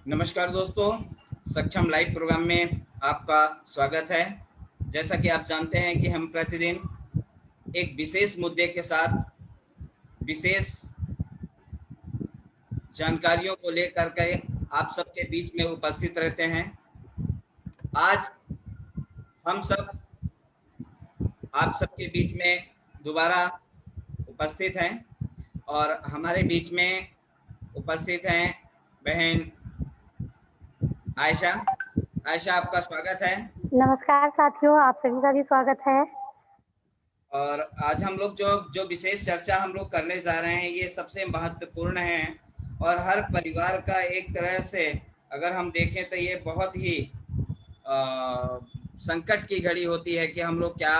नमस्कार दोस्तों, सक्षम लाइव प्रोग्राम में आपका स्वागत है। जैसा कि आप जानते हैं कि हम प्रतिदिन एक विशेष मुद्दे के साथ विशेष जानकारियों को लेकर के आप सबके बीच में उपस्थित रहते हैं। आज हम सब आप सबके बीच में दोबारा उपस्थित हैं और हमारे बीच में उपस्थित हैं बहन आयशा। आयशा, आपका स्वागत है। नमस्कार साथियों, आप सभी का भी स्वागत है। और आज हम लोग जो जो विशेष चर्चा हम लोग करने जा रहे हैं ये सबसे महत्वपूर्ण है और हर परिवार का एक तरह से अगर हम देखें तो ये बहुत ही संकट की घड़ी होती है कि हम लोग क्या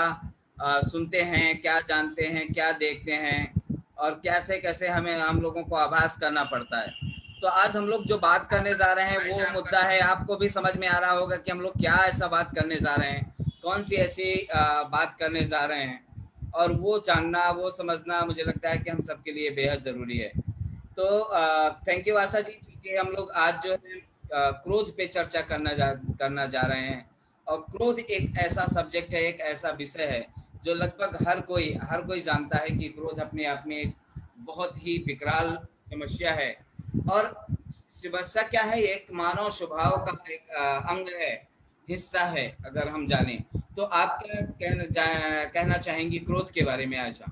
सुनते हैं, क्या जानते हैं, क्या देखते हैं और कैसे कैसे हमें हम लोगों को आभास करना पड़ता है। तो आज हम लोग जो बात करने जा रहे हैं वो मुद्दा है, आपको भी समझ में आ रहा होगा कि हम लोग क्या ऐसा बात करने जा रहे हैं, कौन सी ऐसी बात करने जा रहे हैं। और वो जानना, वो समझना मुझे लगता है कि हम सबके लिए बेहद ज़रूरी है। तो थैंक यू आशा जी, क्योंकि हम लोग आज जो है क्रोध पे चर्चा करना जा रहे हैं। और क्रोध एक ऐसा सब्जेक्ट है, एक ऐसा विषय है जो लगभग हर कोई जानता है कि क्रोध अपने आप में एक बहुत ही विकराल समस्या है। और समस्या क्या है, एक मानव स्वभाव का एक अंग है, हिस्सा है अगर हम जाने। तो आप क्या कहना चाहेंगी क्रोध के बारे में आयशा?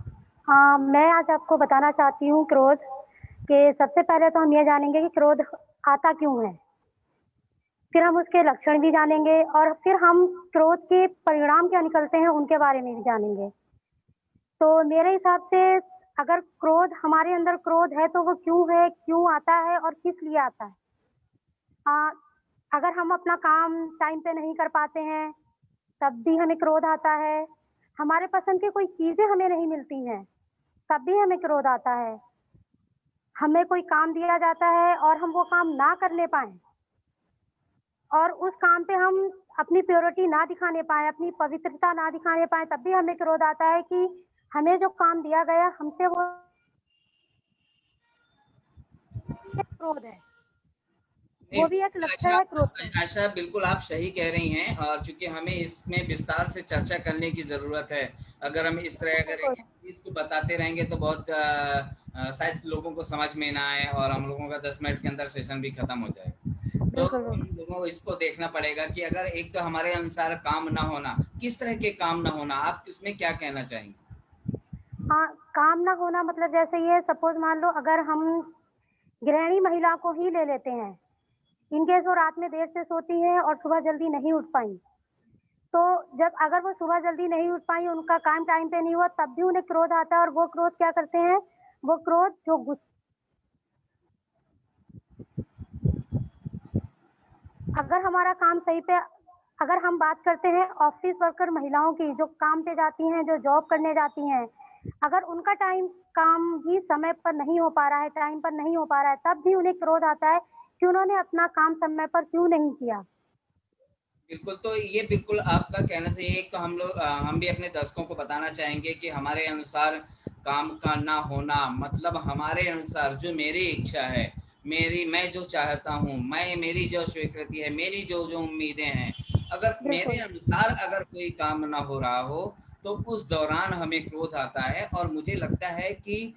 हाँ, मैं आज आपको बताना चाहती हूँ क्रोध के सबसे पहले तो हम ये जानेंगे कि क्रोध आता क्यों है। फिर हम उसके लक्षण भी जानेंगे और फिर हम क्रोध के परिणाम क्या निकलते हैं उनके बारे में भी जानेंगे। तो मेरे हिसाब से अगर क्रोध हमारे अंदर क्रोध है तो वो क्यों है, क्यों आता है और किस लिए आता है। हाँ, अगर हम अपना काम टाइम पे नहीं कर पाते हैं तब भी हमें क्रोध आता है। हमारे पसंद की कोई चीज़ें हमें नहीं मिलती हैं तब भी हमें क्रोध आता है। हमें कोई काम दिया जाता है और हम वो काम ना करने पाएँ और उस काम पे हम अपनी प्योरिटी ना दिखाने पाएँ, अपनी पवित्रता ना दिखाने पाएँ, तब भी हमें क्रोध आता है कि हमें जो काम दिया गया हमसे वो क्रोध है। नहीं, वो भी एक लक्षण आशा, है क्रोध का। आशा बिल्कुल आप सही कह रही हैं और चूंकि हमें इसमें विस्तार से चर्चा करने की ज़रूरत है। अगर हम इस तरह अगर एक बिल्कुल, चीज़ को बताते रहेंगे तो बहुत शायद लोगों को समझ में ना आए और हम लोगों का 10 मिनट के अंदर सेशन भी खत्म हो जाएगा। तो बिल्कुल, हम बिल्कुल। लोगों को इसको देखना पड़ेगा कि अगर एक तो हमारे अनुसार काम ना होना, किस तरह के काम ना होना, आप इसमें क्या कहना चाहेंगे? हाँ, काम ना होना मतलब जैसे ये सपोज़ मान लो अगर हम गृहिणी महिला को ही ले लेते हैं। इन केस वो रात में देर से सोती हैं और सुबह जल्दी नहीं उठ पाईं। तो जब अगर वो सुबह जल्दी नहीं उठ पाई, उनका काम टाइम पे नहीं हुआ, तब भी उन्हें क्रोध आता है और वो क्रोध क्या करते हैं, वो क्रोध जो अगर हमारा काम सही पे अगर हम बात करते हैं ऑफ़िस वर्कर महिलाओं की, जो काम पे जाती हैं, जो जॉब करने जाती हैं, अगर उनका काम ही समय पर नहीं हो पा रहा है, टाइम पर नहीं हो पा रहा है, तब भी उन्हें क्रोध आता है कि उन्होंने अपना काम समय पर क्यों नहीं किया। बिल्कुल, तो ये बिल्कुल आपका कहना सही है। एक तो हम भी अपने दर्शकों को बताना चाहेंगे कि हमारे अनुसार काम का ना होना मतलब हमारे अनुसार जो मेरी इच्छा है, मैं जो चाहता हूँ, मेरी जो स्वीकृति है, मेरी जो उम्मीदें हैं, अगर मेरे बिल्कुल, अनुसार अगर कोई काम ना हो रहा हो, तो उस दौरान हमें क्रोध आता है। और मुझे लगता है कि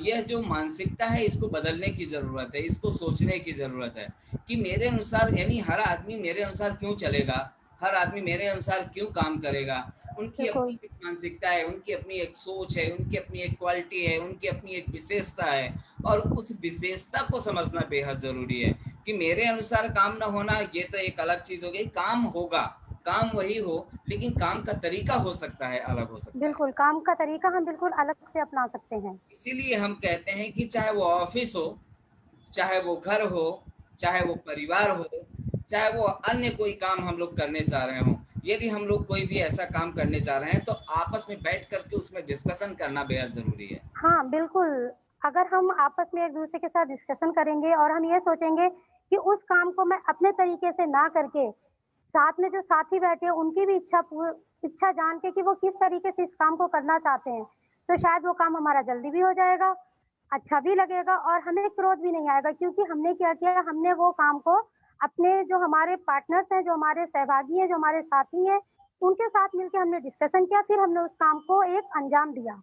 यह जो मानसिकता है इसको बदलने की ज़रूरत है, इसको सोचने की ज़रूरत है कि मेरे अनुसार, यानी हर आदमी मेरे अनुसार क्यों चलेगा, हर आदमी मेरे अनुसार क्यों काम करेगा। उनकी बिल्कुल, अपनी एक मानसिकता है, उनकी अपनी एक सोच है, उनकी अपनी एक क्वालिटी है, उनकी अपनी एक विशेषता है। और उस विशेषता को समझना बेहद ज़रूरी है कि मेरे अनुसार काम ना होना ये तो एक अलग चीज़ हो गई। काम होगा, काम वही हो, लेकिन काम का तरीका हो सकता है, अलग हो सकता है। बिल्कुल, काम का तरीका हम बिल्कुल अलग से अपना सकते हैं। इसीलिए हम कहते हैं कि चाहे वो ऑफिस हो, चाहे वो घर हो, चाहे वो परिवार हो, चाहे वो अन्य कोई काम हम लोग करने जा रहे हों, यदि हम लोग कोई भी ऐसा काम करने जा रहे हैं तो आपस में बैठ कर के उसमें डिस्कशन करना बेहद ज़रूरी है। हाँ, बिल्कुल, अगर हम आपस में एक-दूसरे के साथ डिस्कशन करेंगे और हम ये सोचेंगे कि उस काम को मैं अपने तरीके से ना करके, साथ में जो साथी बैठे हैं उनकी भी इच्छा जान के कि वो किस तरीके से इस काम को करना चाहते हैं, तो शायद वो काम हमारा जल्दी भी हो जाएगा अच्छा भी लगेगा और हमें क्रोध भी नहीं आएगा, क्योंकि हमने क्या किया, हमने वो काम को अपने जो हमारे पार्टनर्स हैं, जो हमारे सहभागी हैं, जो हमारे साथी हैं, उनके साथ मिलके हमने डिस्कशन किया, फिर हमने उस काम को एक अंजाम दिया,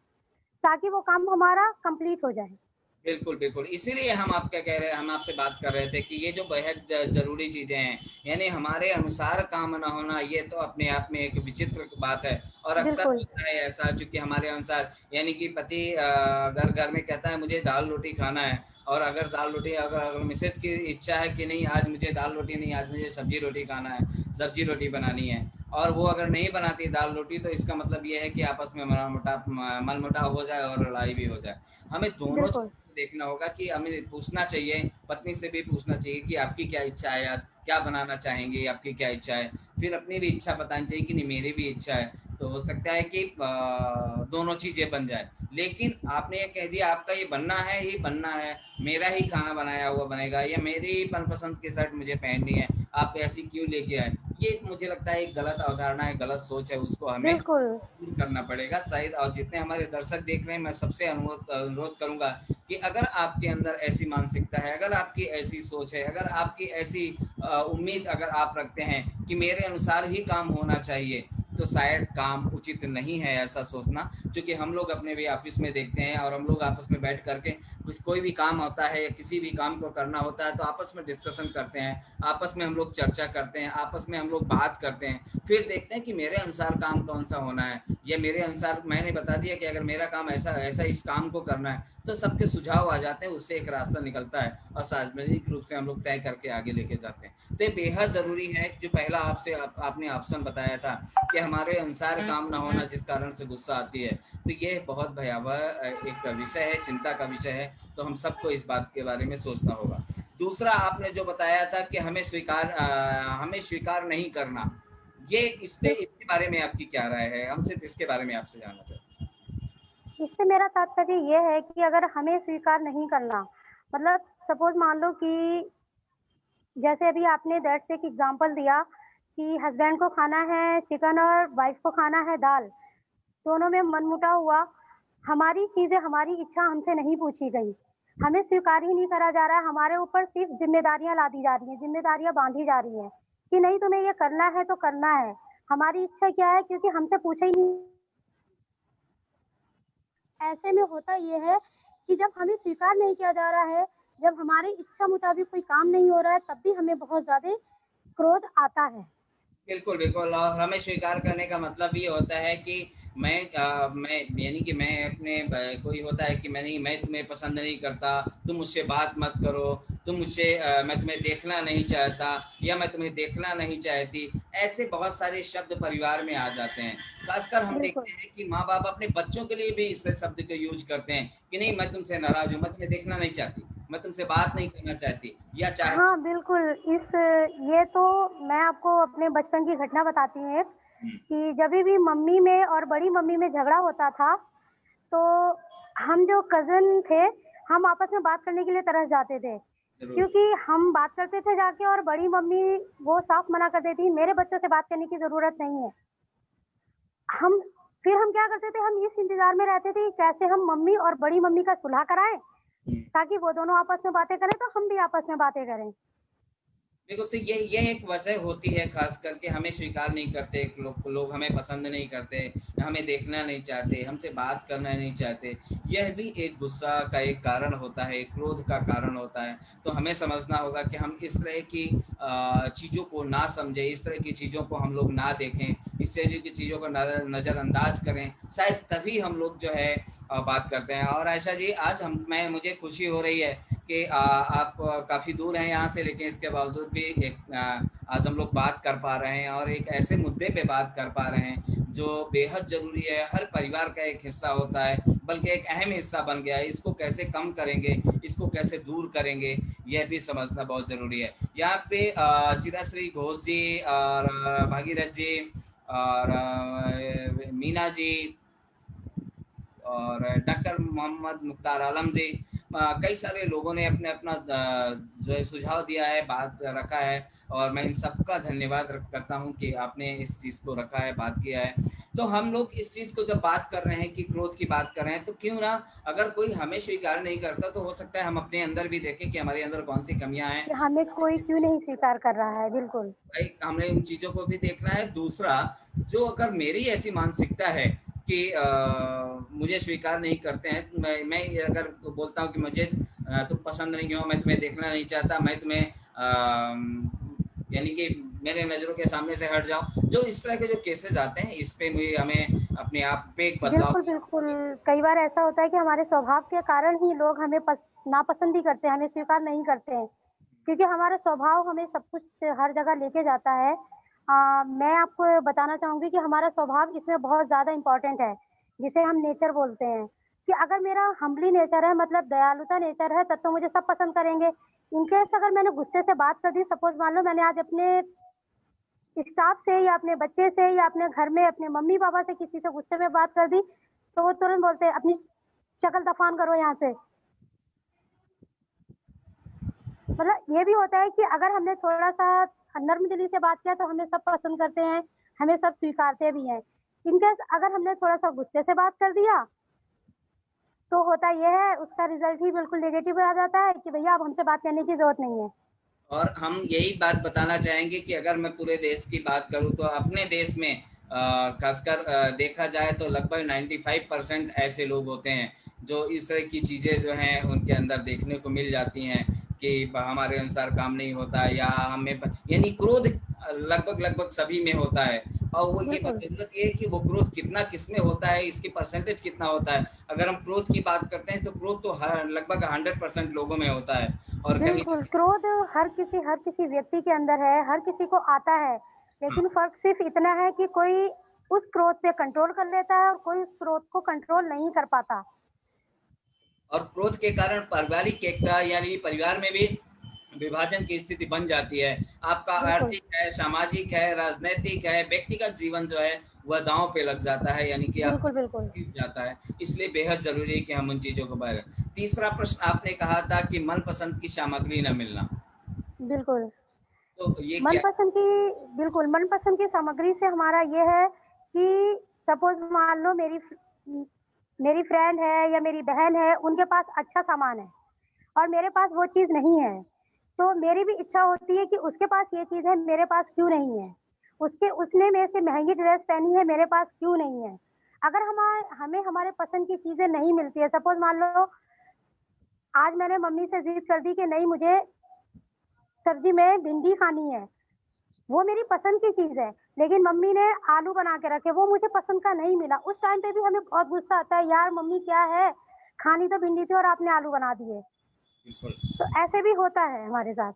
ताकि वो काम हमारा कंप्लीट हो जाए। बिल्कुल, बिल्कुल। इसीलिए हम आप क्या कह रहे हैं, हम आपसे बात कर रहे थे कि ये जो बेहद ज़रूरी चीज़ें हैं, यानी हमारे अनुसार काम ना होना, ये तो अपने आप में एक विचित्र बात है। और अक्सर बिल्कुल, होता है ऐसा, चूँकि हमारे अनुसार, यानी कि पति अगर घर में कहता है मुझे दाल-रोटी खाना है, और अगर दाल-रोटी, अगर अगर मिसेज़ की इच्छा है कि नहीं आज मुझे दाल-रोटी नहीं, आज मुझे सब्ज़ी-रोटी खाना है, सब्ज़ी-रोटी बनानी है, और वो अगर नहीं बनाती दाल-रोटी, तो इसका मतलब ये है कि आपस में मनमुटाव हो जाए और लड़ाई भी हो जाए। हमें दोनों बिल्कुल, देखना होगा कि हमें पूछना चाहिए, पत्नी से भी पूछना चाहिए कि आपकी क्या इच्छा है, आज क्या बनाना चाहेंगे, आपकी क्या इच्छा है। फिर अपनी भी इच्छा बतानी चाहिए कि नहीं मेरी भी इच्छा है, तो हो सकता है कि दोनों चीज़ें बन जाए। लेकिन आपने ये कह दिया आपका ये बनना है ही बनना है, मेरा ही खाना बनाया हुआ बनेगा, या मेरी ही मनपसंद की शर्ट मुझे पहननी है, आप ऐसी क्यों लेके आए। ये मुझे लगता है एक गलत अवधारणा है, गलत सोच है, उसको हमें बिल्कुल, दूर करना पड़ेगा शायद। और जितने हमारे दर्शक देख रहे हैं, मैं सबसे अनुरोध अनुरोध करूंगा कि अगर आपके अंदर ऐसी मानसिकता है, अगर आपकी ऐसी सोच है, अगर आपकी ऐसी उम्मीद अगर आप रखते हैं कि मेरे अनुसार ही काम होना चाहिए, तो शायद काम उचित नहीं है ऐसा सोचना। क्योंकि हम लोग अपने भी ऑफिस में देखते हैं, और हम लोग आपस में बैठ करके कुछ कोई भी काम होता है या किसी भी काम को करना होता है, तो आपस में डिस्कशन करते हैं, आपस में हम लोग चर्चा करते हैं, आपस में हम लोग बात करते हैं, फिर देखते हैं कि मेरे अनुसार काम कौन सा होना है, या मेरे अनुसार मैंने बता दिया कि अगर मेरा काम ऐसा ऐसा इस काम को करना है, तो सबके सुझाव आ जाते हैं, उससे एक रास्ता निकलता है, और सार्वजनिक रूप से हम लोग तय करके आगे लेके जाते हैं। तो ये बेहद ज़रूरी है। जो पहला आपने ऑप्शन बताया था कि हमारे अनुसार काम ना होना जिस कारण से गुस्सा आती है, तो ये बहुत भयावह एक विषय है, चिंता का विषय है। तो हम सबको इस बात के बारे में सोचना होगा। दूसरा आपने जो बताया था कि हमें स्वीकार नहीं करना, ये इसके बारे में आपकी क्या राय है? हम सिर्फ इसके बारे में आपसे जानना चाहते हैं। इससे मेरा तात्पर्य ये है कि अगर हमें स्वीकार नहीं करना, मतलब सपोज़ मान लो कि जैसे अभी आपने दैट्स एक एग्ज़ाम्पल दिया कि हस्बैंड को खाना है चिकन और वाइफ़ को खाना है दाल, दोनों में मनमुटाव हुआ, हमारी चीज़ें, हमारी इच्छा हमसे नहीं पूछी गई, हमें स्वीकार ही नहीं करा जा रहा है, हमारे ऊपर सिर्फ़ ज़िम्मेदारियाँ लादी जा रही हैं, ज़िम्मेदारियाँ बाँधी जा रही हैं कि नहीं तुम्हें ये करना है तो करना है। हमारी इच्छा क्या है, क्योंकि हमसे पूछा ही नहीं। ऐसे में होता ये है कि जब हमें स्वीकार नहीं किया जा रहा है, जब हमारी इच्छा मुताबिक कोई काम नहीं हो रहा है, तब भी हमें बहुत ज़्यादा क्रोध आता है। बिल्कुल, बिल्कुल। और हमें स्वीकार करने का मतलब ये होता है कि मैं यानी कि मैं अपने कोई होता है कि मैं तुम्हें पसंद नहीं करता, तुम मुझसे बात मत करो, मैं तुम्हें देखना नहीं चाहता, या मैं तुम्हें देखना नहीं चाहती। ऐसे बहुत सारे शब्द परिवार में आ जाते हैं। खासकर हम बिल्कुल। देखते हैं कि माँ-बाप अपने बच्चों के लिए भी इस शब्द को यूज़ करते हैं कि नहीं मैं तुमसे नाराज़ हूँ, मैं तुम्हें देखना नहीं चाहती, मैं तुमसे बात नहीं करना चाहती, या चाहती। हाँ, बिल्कुल, ये तो मैं आपको अपने बचपन की घटना बताती हूँ एक, हुँ, कि जभी भी मम्मी में और बड़ी मम्मी में झगड़ा होता था, तो हम जो कज़िन थे, हम आपस में बात करने के लिए तरस जाते थे। ज़रूर। क्योंकि हम बात करते थे जाके और बड़ी मम्मी वो साफ मना कर देती, मेरे बच्चों से बात करने की ज़रूरत नहीं है। हम फिर हम क्या करते थे, हम इस इंतज़ार में रहते थे कि कैसे हम मम्मी और बड़ी मम्मी का सुलह कराएँ, हुँ। ताकि वो दोनों आपस में बातें करें, तो हम भी आपस में बातें करें। देखो, तो ये एक वजह होती है, खास करके हमें स्वीकार नहीं करते, लोग हमें पसंद नहीं करते, हमें देखना नहीं चाहते, हमसे बात करना नहीं चाहते। यह भी एक गुस्सा का एक कारण होता है, एक क्रोध का कारण होता है। तो हमें समझना होगा कि हम इस तरह की चीज़ों को ना समझें, इस तरह की चीज़ों को हम लोग ना देखें, इस तरह की चीज़ों को नज़रअंदाज करें, शायद तभी हम लोग जो है बात करते हैं। और आयशा जी, आज मुझे खुशी हो रही है कि आप काफ़ी दूर हैं यहाँ से, लेकिन इसके बावजूद भी आज हम लोग बात कर पा रहे हैं, और एक ऐसे मुद्दे पे बात कर पा रहे हैं जो बेहद ज़रूरी है, हर परिवार का एक हिस्सा होता है, बल्कि एक अहम हिस्सा बन गया है। इसको कैसे कम करेंगे, इसको कैसे दूर करेंगे, यह भी समझना बहुत ज़रूरी है। यहाँ पे चिराश्री घोष जी और भागीरथ जी और मीना जी और डॉक्टर मोहम्मद मुख्तार आलम जी, कई सारे लोगों ने अपने अपना जो है सुझाव दिया है, बात रखा है, और मैं इन सबका धन्यवाद करता हूँ कि आपने इस चीज़ को रखा है, बात किया है। तो हम लोग इस चीज को जब बात कर रहे हैं कि क्रोध की बात कर रहे हैं, तो क्यों ना, अगर कोई हमें स्वीकार नहीं करता तो हो सकता है हम अपने अंदर भी देखें कि हमारे अंदर कौन सी कमियां हैं। कि हमें कोई क्यों नहीं स्वीकार कर रहा है, बिल्कुल। भाई हमें उन चीजों को भी देखना है। दूसरा, जो अगर मेरी ऐसी मानसिकता है कि मुझे स्वीकार नहीं करते हैं, मैं ये अगर बोलता हूँ कि मुझे तुम पसंद नहीं हो, मैं तुम्हें देखना नहीं चाहता, मैं तुम्हें यानी कि मेरे नजरों के सामने से हट जाओ, जो इस तरह के जो केसेस आते हैं, इस पे मुझे हमें अपने आप पे एक बदलाव। बिल्कुल, बिल्कुल। कई बार ऐसा होता है कि हमारे स्वभाव के कारण ही लोग हमें नापसंद ही करते हैं, हमें स्वीकार नहीं करते हैं, क्योंकि हमारा स्वभाव हमें सब कुछ हर जगह लेके जाता है। मैं आपको बताना चाहूँगी कि हमारा स्वभाव इसमें बहुत ज़्यादा इम्पोर्टेंट है, जिसे हम नेचर बोलते हैं, कि अगर मेरा हम्बली नेचर है, मतलब दयालुता नेचर है, तब तो मुझे सब पसंद करेंगे। इन केस अगर मैंने गुस्से से बात कर दी, सपोज़ मान लो मैंने आज अपने स्टाफ से या अपने बच्चे से या अपने घर में अपने मम्मी-पापा से किसी से गुस्से में बात कर दी, तो वो तुरंत बोलते हैं, "अपनी शक्ल दफान करो यहाँ से।" मतलब ये भी होता है कि अगर हमने थोड़ा-सा नर्म दिली से बात किया तो हमें सब पसंद करते हैं, हमें सब स्वीकारते भी हैं। इन केस अगर हमने थोड़ा-सा गुस्से से बात कर दिया, तो होता ये है उसका रिज़ल्ट ही बिल्कुल नेगेटिव आ जाता है कि भैया अब हमसे बात करने की ज़रूरत नहीं है। और हम यही बात बताना चाहेंगे कि अगर मैं पूरे देश की बात करूं तो अपने देश में खासकर देखा जाए तो लगभग 95% ऐसे लोग होते हैं जो इस तरह की चीज़ें जो हैं उनके अंदर देखने को मिल जाती हैं कि हमारे अनुसार काम नहीं होता, या हमें यानी क्रोध लगभग लगभग सभी में होता है। और वो ये बिल्कुल, जरूरत ये है कि वो क्रोध कितना किसमें होता है, इसकी परसेंटेज कितना होता है। अगर हम क्रोध की बात करते हैं तो क्रोध तो लगभग 100% लोगों में होता है। और कहीं बिल्कुल। क्रोध हर किसी व्यक्ति के अंदर है, हर किसी को आता है, लेकिन फ़र्क सिर्फ़ इतना है कि कोई उस क्रोध पे कंट्रोल कर लेता है और कोई उस क्रोध को कंट्रोल नहीं कर पाता। और क्रोध के कारण पारिवारिक एकता यानी परिवार में भी विभाजन की स्थिति बन जाती है। आपका बिल्कुल, आर्थिक है, सामाजिक है, राजनीतिक है, व्यक्तिगत जीवन जो है वह दांव पे लग जाता है, यानी कि आपका बिल्कुल, बिल्कुल, गिर जाता है। इसलिए बेहद जरूरी है कि हम उन चीजों को बाहर। तीसरा प्रश्न आपने कहा था कि मनपसंद की सामग्री न मिलना, बिल्कुल। तो ये क्या? मनपसंद की बिल्कुल, मनपसंद की सामग्री से हमारा ये है कि सपोज़ मान लो मेरी फ्रेंड है या मेरी बहन है, उनके पास अच्छा सामान है और मेरे पास वो चीज़ नहीं है, तो मेरी भी इच्छा होती है कि उसके पास ये चीज़ है, मेरे पास क्यों नहीं है? उसने मेरे से महँगी ड्रेस पहनी है, मेरे पास क्यों नहीं है? अगर हमें हमारे पसंद की चीज़ें नहीं मिलती है, सपोज़ मान लो आज मैंने मम्मी से ज़िद कर दी कि नहीं मुझे सब्ज़ी में भिंडी खानी है, वो मेरी पसंद की चीज़ है, लेकिन मम्मी ने आलू बना के रखे, वो मुझे पसंद का नहीं मिला। उस टाइम पे भी हमें बहुत गुस्सा आता है, यार मम्मी क्या है, खानी तो भिंडी थी और आपने आलू बना दिए। बिल्कुल, तो ऐसे भी होता है हमारे साथ।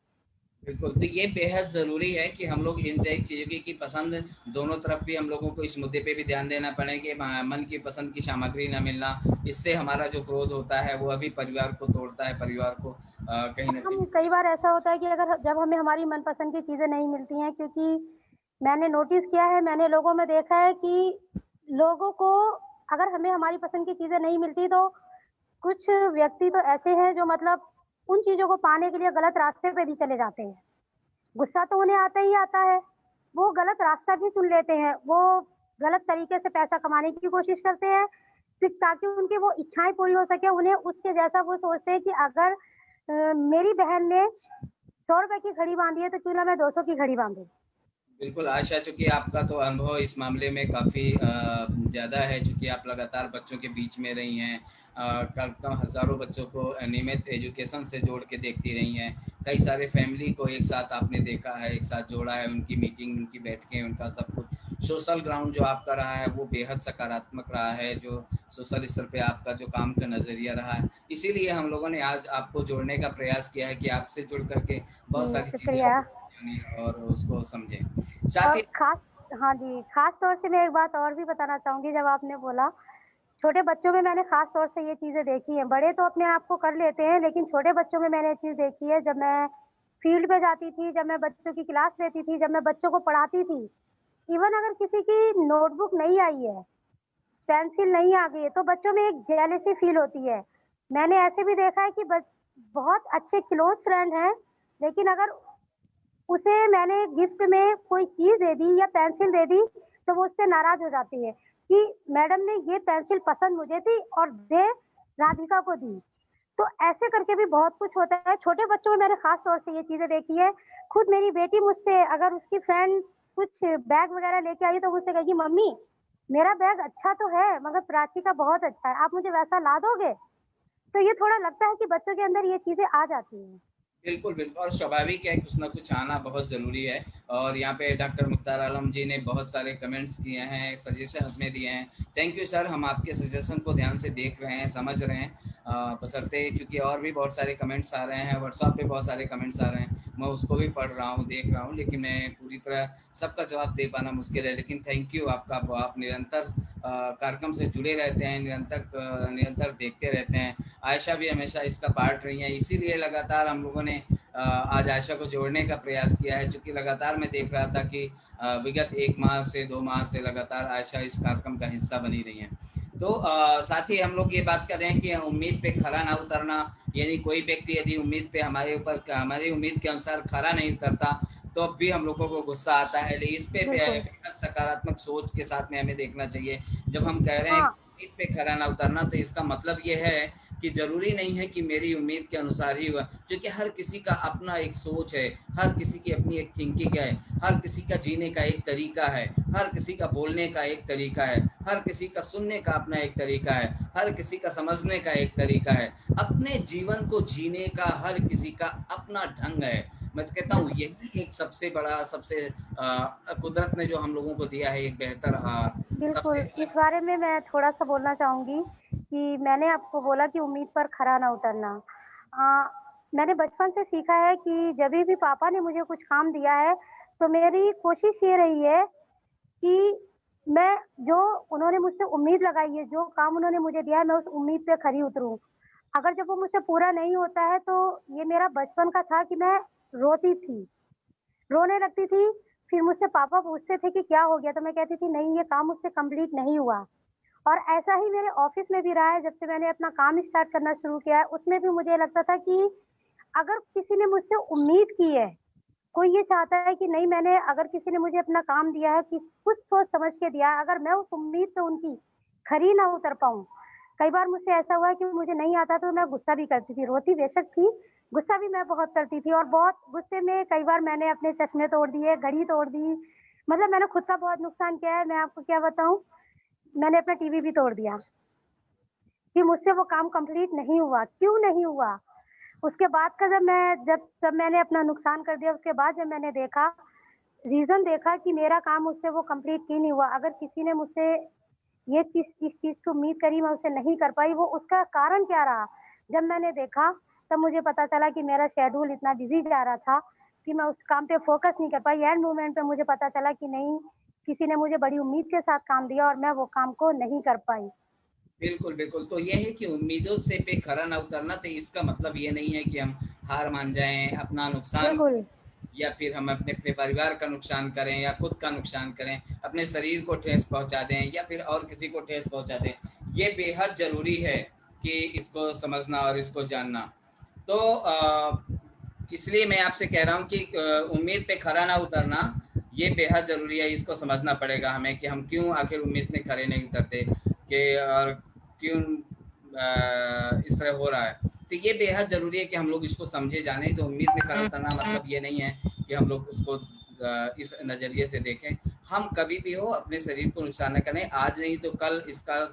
बिल्कुल। तो ये बेहद ज़रूरी है कि हम लोग इन एक चीज़ों की पसंद दोनों तरफ भी हम लोगों को इस मुद्दे पे भी ध्यान देना पड़े कि मन की पसंद की सामग्री ना मिलना, इससे हमारा जो क्रोध होता है वो अभी परिवार को तोड़ता है, परिवार को कहीं न कहीं। हम कई बार ऐसा होता है कि अगर जब हमें हमारी मनपसंद की चीज़ें नहीं मिलती हैं, क्योंकि मैंने नोटिस किया है, मैंने लोगों में देखा है कि लोगों को अगर हमें हमारी पसंद की चीज़ें नहीं मिलती तो कुछ व्यक्ति तो ऐसे हैं जो मतलब उन चीज़ों को पाने के लिए गलत रास्ते पे भी चले जाते हैं। गुस्सा तो उन्हें आता ही आता है, वो गलत रास्ता भी चुन लेते हैं, वो गलत तरीके से पैसा कमाने की कोशिश करते हैं, सिर्फ़ ताकि उनकी वो इच्छाएँ पूरी हो सके, उन्हें उसके जैसा वो सोचते हैं कि अगर मेरी बहन ने ₹100 की घड़ी बाँधी है, तो क्यों ना मैं 200 की घड़ी बाँधूँ। बिल्कुल, आशा चूँकि आपका तो अनुभव इस मामले में काफ़ी ज़्यादा है, चूँकि आप लगातार बच्चों के बीच में रही हैं। कम हज़ारों बच्चों को नियमित एजुकेशन से जोड़ के देखती रही हैं। कई सारे फैमिली को एक साथ आपने देखा है, एक साथ जोड़ा है, उनकी मीटिंग, उनकी बैठकें, उनका सब कुछ। सोशल ग्राउंड जो आपका रहा है, वो बेहद सकारात्मक रहा है, जो सोशल स्तर पे आपका जो काम का नज़रिया रहा है। इसीलिए हम लोगों ने आज आपको जोड़ने का प्रयास किया है कि आपसे जुड़ कर के बहुत जी, सारी चीज़ें शुक्रिया। आप जानें और उसको समझें। साथ और ही ख़ास हाँ जी, ख़ास तौर से मैं एक बात और भी बताना चाहूँगी, जब आपने बोला, छोटे बच्चों में मैंने ख़ास तौर से ये चीज़ें देखी हैं, बड़े तो अपने आप को कर लेते हैं, लेकिन छोटे बच्चों में मैंने ये चीज़ देखी है, जब मैं फ़ील्ड पे जाती थी, जब मैं बच्चों की क्लास लेती थी, जब मैं बच्चों को पढ़ाती थी, इवन अगर किसी की नोटबुक नहीं आई है, पेंसिल नहीं आ गई है, तो बच्चों में एक जेलसी फ़ील होती है। मैंने ऐसे भी देखा है कि बहुत अच्छे क्लोज़ फ्रेंड हैं, लेकिन अगर उसे मैंने गिफ्ट में कोई चीज़ दे दी या पेंसिल दे दी, तो वो उससे नाराज़ हो जाती है। कि मैडम ने ये पेंसिल पसंद मुझे थी और दे राधिका को दी। तो ऐसे करके भी बहुत कुछ होता है। छोटे बच्चों में मैंने ख़ास तौर से ये चीज़ें देखी है। खुद मेरी बेटी मुझसे अगर उसकी फ्रेंड कुछ बैग वग़ैरह लेके आई तो मुझसे कहेगी, "मम्मी, मेरा बैग अच्छा तो है मगर प्राची का बहुत अच्छा है, आप मुझे वैसा ला दोगे?" तो ये थोड़ा लगता है कि बच्चों के अंदर ये चीज़ें आ जाती हैं। बिल्कुल, बिल्कुल और स्वाभाविक है कुछ ना कुछ आना बहुत ज़रूरी है और यहाँ पे डॉक्टर मुख्तार आलम जी ने बहुत सारे कमेंट्स किए हैं, सजेशन अपने दिए हैं। थैंक यू सर, हम आपके सजेशन को ध्यान से देख रहे हैं, समझ रहे हैं। बशर्ते क्योंकि और भी बहुत सारे कमेंट्स आ रहे हैं, व्हाट्सएप पे बहुत सारे कमेंट्स आ रहे हैं, मैं उसको भी पढ़ रहा हूँ, देख रहा हूँ, लेकिन मैं पूरी तरह सबका जवाब दे पाना मुश्किल है। लेकिन थैंक यू आपका, आप निरंतर कार्यक्रम से जुड़े रहते हैं, निरंतर देखते रहते हैं। आयशा भी हमेशा इसका पार्ट रही हैं, इसीलिए लगातार हम लोगों ने आज आयशा को जोड़ने का प्रयास किया है, चूँकि लगातार मैं देख रहा था कि विगत 1 माह से 2 माह से लगातार आयशा इस कार्यक्रम का हिस्सा बनी रही हैं। तो साथ ही हम लोग ये बात कर रहे हैं कि उम्मीद पे खरा ना उतरना, यानी कोई व्यक्ति यदि उम्मीद पे हमारी उम्मीद के अनुसार खरा नहीं उतरता, तो अब भी हम लोगों को गुस्सा आता है। लेकिन इस पे बिल्कुल। बेहद सकारात्मक सोच के साथ में हमें देखना चाहिए। जब हम कह रहे हैं हाँ, उम्मीद पे खरा ना उतरना, तो इसका मतलब ये है कि ज़रूरी नहीं है कि मेरी उम्मीद के अनुसार ही हुआ, क्योंकि हर किसी का अपना एक सोच है, हर किसी की अपनी एक थिंकिंग है, हर किसी का जीने का एक तरीका है, हर किसी का बोलने का एक तरीका है, हर किसी का सुनने का अपना एक तरीका है, हर किसी का समझने का एक तरीका है, अपने जीवन को जीने का हर किसी का अपना ढंग है। मैं तो कहता हूँ यही एक सबसे बड़ा, सबसे कुदरत ने जो हम लोगों को दिया है एक बेहतर बिल्कुल, सबसे इस अलग। बारे में मैं थोड़ा-सा बोलना चाहूँगी कि मैंने आपको बोला कि उम्मीद पर खरा ना उतरना। अ, मैंने बचपन से सीखा है कि जभी भी पापा ने मुझे कुछ काम दिया है, तो मेरी कोशिश ये रही है कि मैं जो उन्होंने मुझसे उम्मीद लगाई है, जो काम उन्होंने मुझे दिया है, मैं उस उम्मीद पे खरी उतरूँ। अगर जब वो मुझसे पूरा नहीं होता है, तो ये मेरा बचपन का था कि मैं रोती थी। रोने लगती थी, फिर मुझसे पापा पूछते थे कि क्या हो गया? तो मैं कहती थी नहीं ये काम मुझसे कंप्लीट नहीं हुआ। और ऐसा ही मेरे ऑफ़िस में भी रहा है जब से मैंने अपना काम स्टार्ट करना शुरू किया है, उसमें भी मुझे लगता था कि अगर किसी ने मुझसे उम्मीद की है, कोई ये चाहता है कि नहीं मैंने अगर किसी ने मुझे अपना काम दिया है कि कुछ सोच समझ के दिया है, अगर मैं उस उम्मीद पे उनकी खरी ना उतर पाऊँ, कई बार मुझसे ऐसा हुआ है कि मुझे नहीं आता तो मैं गुस्सा भी करती थी, रोती बेशक थी, गुस्सा भी मैं बहुत करती थी और बहुत गुस्से में कई बार मैंने अपने चश्मे तोड़ दिए, घड़ी तोड़ दी, मतलब मैंने खुद का बहुत नुकसान किया है, मैं आपको क्या बताऊँ, मैंने अपना टीवी भी तोड़ दिया कि मुझसे वो काम कंप्लीट नहीं हुआ, क्यों नहीं हुआ? उसके बाद का जब मैंने अपना नुकसान कर दिया, उसके बाद जब मैंने देखा रीज़न देखा कि मेरा काम मुझसे वो कंप्लीट क्यों नहीं हुआ। अगर किसी ने मुझसे ये चीज़ इस चीज़ की उम्मीद करी, मैं उसे नहीं कर पाई, वो उसका कारण क्या रहा? जब मैंने देखा, तब मुझे पता चला कि मेरा शेड्यूल इतना बिज़ी जा रहा था कि मैं उस काम पे फ़ोकस नहीं कर पाई। एंड मोमेंट पे मुझे पता चला कि नहीं, किसी ने मुझे बड़ी उम्मीद के साथ काम दिया और मैं वो काम को नहीं कर पाई। बिल्कुल, बिल्कुल। तो ये है कि उम्मीदों से पे खरा ना उतरना, तो इसका मतलब ये नहीं है कि हम हार मान जाएँ, अपना नुकसान बिल्कुल, या फिर हम अपने अपने परिवार का नुकसान करें या खुद का नुकसान करें, अपने शरीर को ठेस पहुँचा दें या फिर और किसी को ठेस पहुँचा दें। ये बेहद ज़रूरी है कि इसको समझना और इसको जानना। तो इसलिए मैं आपसे कह रहा हूँ कि उम्मीद पे खरा ना उतरना, ये बेहद ज़रूरी है, इसको समझना पड़ेगा हमें कि हम क्यों आखिर उम्मीद में खरे नहीं उतरते, कि और क्यों इस तरह हो रहा है। तो ये बेहद ज़रूरी है कि हम लोग इसको समझे जाने। तो उम्मीद में खरा उतरना मतलब ये नहीं है कि हम लोग उसको इस नज़रिए से देखें। हम कभी भी हो अपने शरीर को नुकसान न करें, आज नहीं तो कल इसका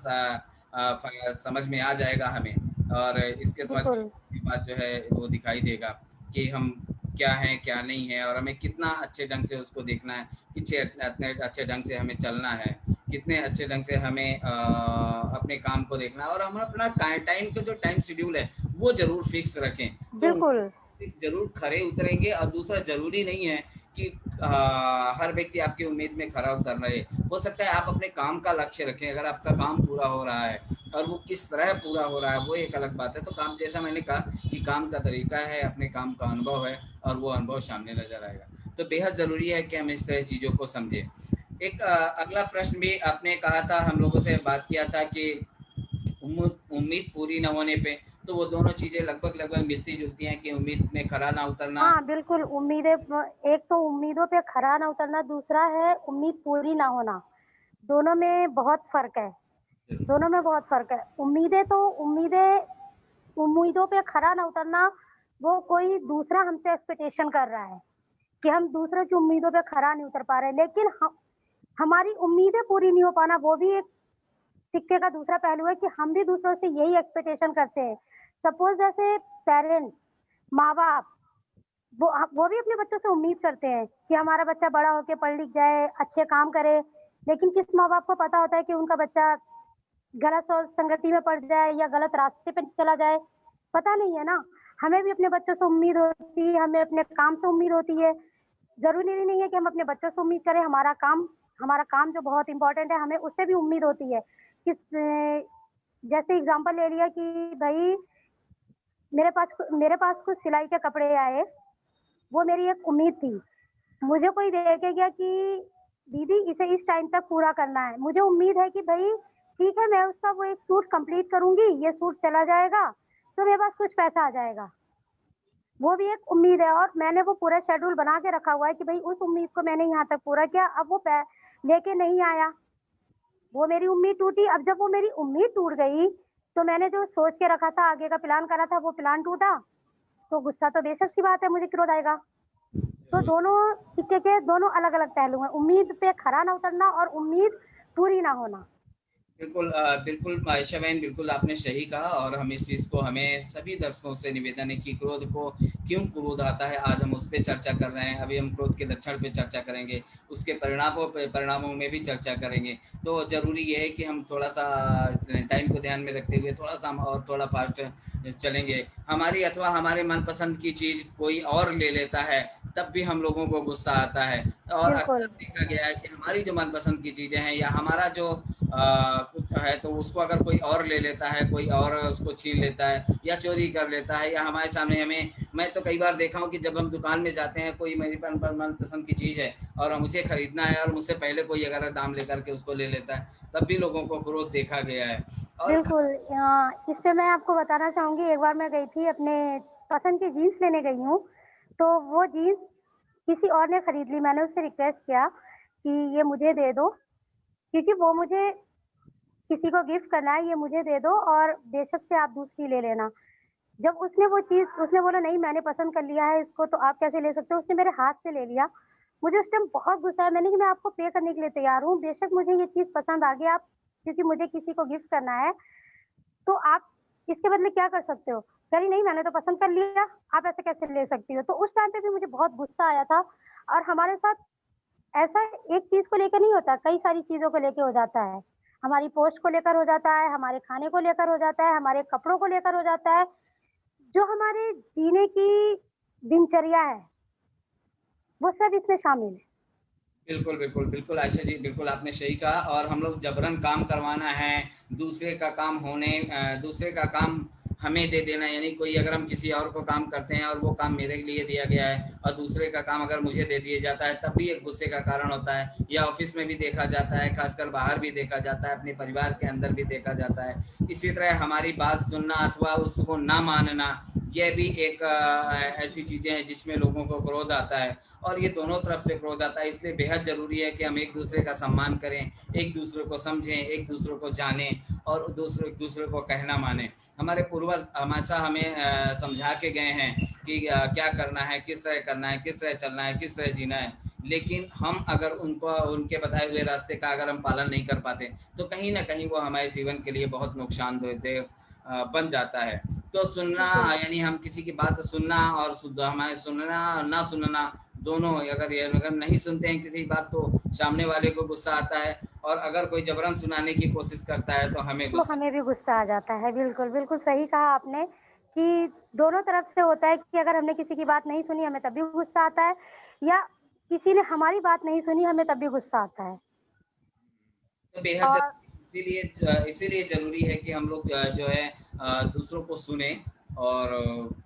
समझ में आ जाएगा हमें, और इसके समझ में बिल्कुल, की बात जो है वो दिखाई देगा कि हम क्या हैं क्या नहीं है, और हमें कितना अच्छे ढंग से उसको देखना है, कितने अच्छे ढंग से हमें चलना है, कितने अच्छे ढंग से हमें अपने काम को देखना है, और हम अपना टाइम का जो टाइम शेड्यूल है वो ज़रूर फिक्स रखें। तो बिल्कुल, ज़रूर खरे उतरेंगे। और दूसरा, ज़रूरी नहीं है कि हर व्यक्ति आपकी उम्मीद में खरा उतर रहे। हो सकता है आप अपने काम का लक्ष्य रखें, अगर आपका काम पूरा हो रहा है और वो किस तरह पूरा हो रहा है वो एक अलग बात है। तो काम, जैसा मैंने कहा कि काम का तरीका है, अपने काम का अनुभव है, और वो अनुभव सामने नज़र आएगा। तो बेहद ज़रूरी है कि हम इस तरह चीज़ों को समझें। एक अगला प्रश्न भी आपने कहा था, हम लोगों से बात किया था कि उम्मीद पूरी न होने पे, तो वो दोनों चीज़ें लगभग लगभग मिलती जुलती हैं कि उम्मीद में खरा ना उतरना। हाँ, बिल्कुल उम्मीदें एक तो उम्मीदों पे खरा ना उतरना, दूसरा है उम्मीद पूरी ना होना। दोनों में बहुत फ़र्क है, दोनों में बहुत फ़र्क है। उम्मीदों पे खरा ना उतरना, वो कोई दूसरा हमसे एक्सपेक्टेशन कर रहा है कि हम दूसरों की उम्मीदों पे खरा नहीं उतर पा रहे, लेकिन हमारी उम्मीदें पूरी नहीं हो पाना, वो भी एक सिक्के का दूसरा पहलू है कि हम भी दूसरों से यही एक्सपेक्टेशन करते हैं। सपोज़ जैसे पेरेंट्स, माँ-बाप, वो भी अपने बच्चों से उम्मीद करते हैं कि हमारा बच्चा बड़ा होके पढ़ लिख जाए, अच्छे काम करे, लेकिन किस माँ-बाप को पता होता है कि उनका बच्चा गलत संगति में पड़ जाए या गलत रास्ते पे चला जाए, पता नहीं है ना। हमें भी अपने बच्चों से उम्मीद होती है, हमें अपने काम से उम्मीद होती है। ज़रूरी नहीं है कि हम अपने बच्चों से उम्मीद करें, हमारा काम जो बहुत इम्पोर्टेंट है, हमें उससे भी उम्मीद होती है। जैसे एग्ज़ाम्पल ले लिया कि भई मेरे पास कुछ सिलाई के कपड़े आए, वो मेरी एक उम्मीद थी। मुझे कोई दे के गया कि दीदी इसे इस टाइम तक पूरा करना है। मुझे उम्मीद है कि भई ठीक है, मैं उसका वो एक सूट कंप्लीट करूँगी, ये सूट चला जाएगा, तो मेरे पास कुछ पैसा आ जाएगा। वो भी एक उम्मीद है और मैंने वो पूरा शेड्यूल बना के रखा हुआ है कि भई उस उम्मीद को मैंने यहाँ तक पूरा किया, अब वो लेके नहीं आया, वो मेरी उम्मीद टूटी। अब जब वो मेरी उम्मीद टूट गई, तो मैंने जो सोच के रखा था, आगे का प्लान करा था, वो प्लान टूटा, तो गुस्सा तो बेशक सी बात है, मुझे क्रोध आएगा। तो दोनों सिक्के के दोनों अलग-अलग पहलू हैं, उम्मीद पे खरा ना उतरना और उम्मीद पूरी ना होना। बिल्कुल बिल्कुल आयशा बहन, बिल्कुल आपने सही कहा। और हम इस चीज़ को, हमें सभी दर्शकों से निवेदन है कि क्रोध को, क्यों क्रोध आता है, आज हम उस पे चर्चा कर रहे हैं। अभी हम क्रोध के लक्षण पे चर्चा करेंगे, उसके परिणामों में भी चर्चा करेंगे। तो ज़रूरी ये है कि हम थोड़ा-सा टाइम को ध्यान में रखते हुए थोड़ा-सा हम और थोड़ा फ़ास्ट चलेंगे। हमारी अथवा हमारे मनपसंद की चीज़ कोई और ले लेता है, तब भी हम लोगों को गुस्सा आता है। और अक्सर बिल्कुल, देखा गया है कि हमारी जो मनपसंद की चीज़ें हैं या हमारा जो कुछ है, तो उसको अगर कोई और ले लेता है, कोई और उसको छीन लेता है या चोरी कर लेता है, या हमारे सामने हमें, मैं तो कई बार देखा हूँ कि जब हम दुकान में जाते हैं, कोई मेरी मनपसंद की चीज़ है और मुझे खरीदना है और मुझसे पहले कोई अगर दाम लेकर के उसको ले लेता है, तब भी लोगों को क्रोध देखा गया है। और बिल्कुल। इस पे मैं आपको बताना चाहूँगी, एक बार मैं गई थी अपने पसंद की जीन्स लेने गई हूँ, तो वो जीन्स किसी और ने खरीद ली। मैंने उससे रिक्वेस्ट किया कि ये मुझे दे दो, क्योंकि वो मुझे किसी को गिफ्ट करना है, ये मुझे दे दो और बेशक से आप दूसरी ले लेना। जब उसने बोला नहीं मैंने पसंद कर लिया है इसको, तो आप कैसे ले सकते हो? उसने मेरे हाथ से ले लिया। मुझे उस टाइम बहुत गुस्सा आया, मैंने कि मैं आपको पे करने के लिए तैयार हूँ, बेशक मुझे ये चीज़ पसंद आ गई, आप क्योंकि मुझे किसी को गिफ्ट करना है, तो आप इसके बदले क्या कर सकते हो? कह रही नहीं मैंने तो पसंद कर लिया, आप ऐसे कैसे ले सकती हो? तो उस टाइम पे भी मुझे बहुत गुस्सा आया था। और हमारे साथ ऐसा एक चीज़ को लेकर नहीं होता, कई सारी चीज़ों को लेके हो जाता है। हमारी पोस्ट को लेकर हो जाता है, हमारे खाने को लेकर हो जाता है, हमारे कपड़ों को लेकर हो जाता है। जो हमारे जीने की दिनचर्या है, वो सब इसमें शामिल है। बिल्कुल, बिल्कुल, बिल्कुल आयशा जी, बिल्कुल आपने सही कहा। और हम लोग जबरन काम करवाना है, दूसरे का काम हमें दे देना, यानी कोई अगर हम किसी और को काम करते हैं और वो काम मेरे लिए दिया गया है और दूसरे का काम अगर मुझे दे दिया जाता है, तब भी एक गुस्से का कारण होता है। या ऑफिस में भी देखा जाता है, खासकर बाहर भी देखा जाता है, अपने परिवार के अंदर भी देखा जाता है। इसी तरह हमारी बात सुनना अथवा उसको ना मानना, यह भी एक ऐसी चीज़ें हैं जिसमें लोगों को क्रोध आता है। और ये दोनों तरफ से क्रोध आता है, इसलिए बेहद ज़रूरी है कि हम एक दूसरे का सम्मान करें, एक दूसरे को समझें, एक दूसरे को जानें और एक दूसरे को कहना माने। हमारे पूर्वज हमेशा हमें समझा के गए हैं कि क्या करना है, किस तरह करना है, किस तरह चलना है, किस तरह जीना है। लेकिन हम अगर उनको, उनके बताए हुए रास्ते का अगर हम पालन नहीं कर पाते, तो कहीं ना कहीं वो हमारे जीवन के लिए बहुत नुकसानदेह बन जाता है। तो सुनना, बिल्कुल, यानी हम किसी की बात सुनना और हमारे सुनना ना सुनना दोनों, अगर नहीं सुनते हैं किसी बात, तो सामने वाले को गुस्सा आता है। और अगर कोई जबरन सुनाने की कोशिश करता है तो हमें तो गुस्सा। हमें भी गुस्सा आ जाता है। बिल्कुल, बिल्कुल सही कहा आपने कि दोनों तरफ से होता है कि अगर हमने किसी की बात नहीं सुनी, हमें तब भी गुस्सा आता है या किसी ने हमारी बात नहीं सुनी, हमें तब भी गुस्सा आता है। तो बेहद और इसीलिए ज़रूरी है कि हम लोग जो है दूसरों को सुने और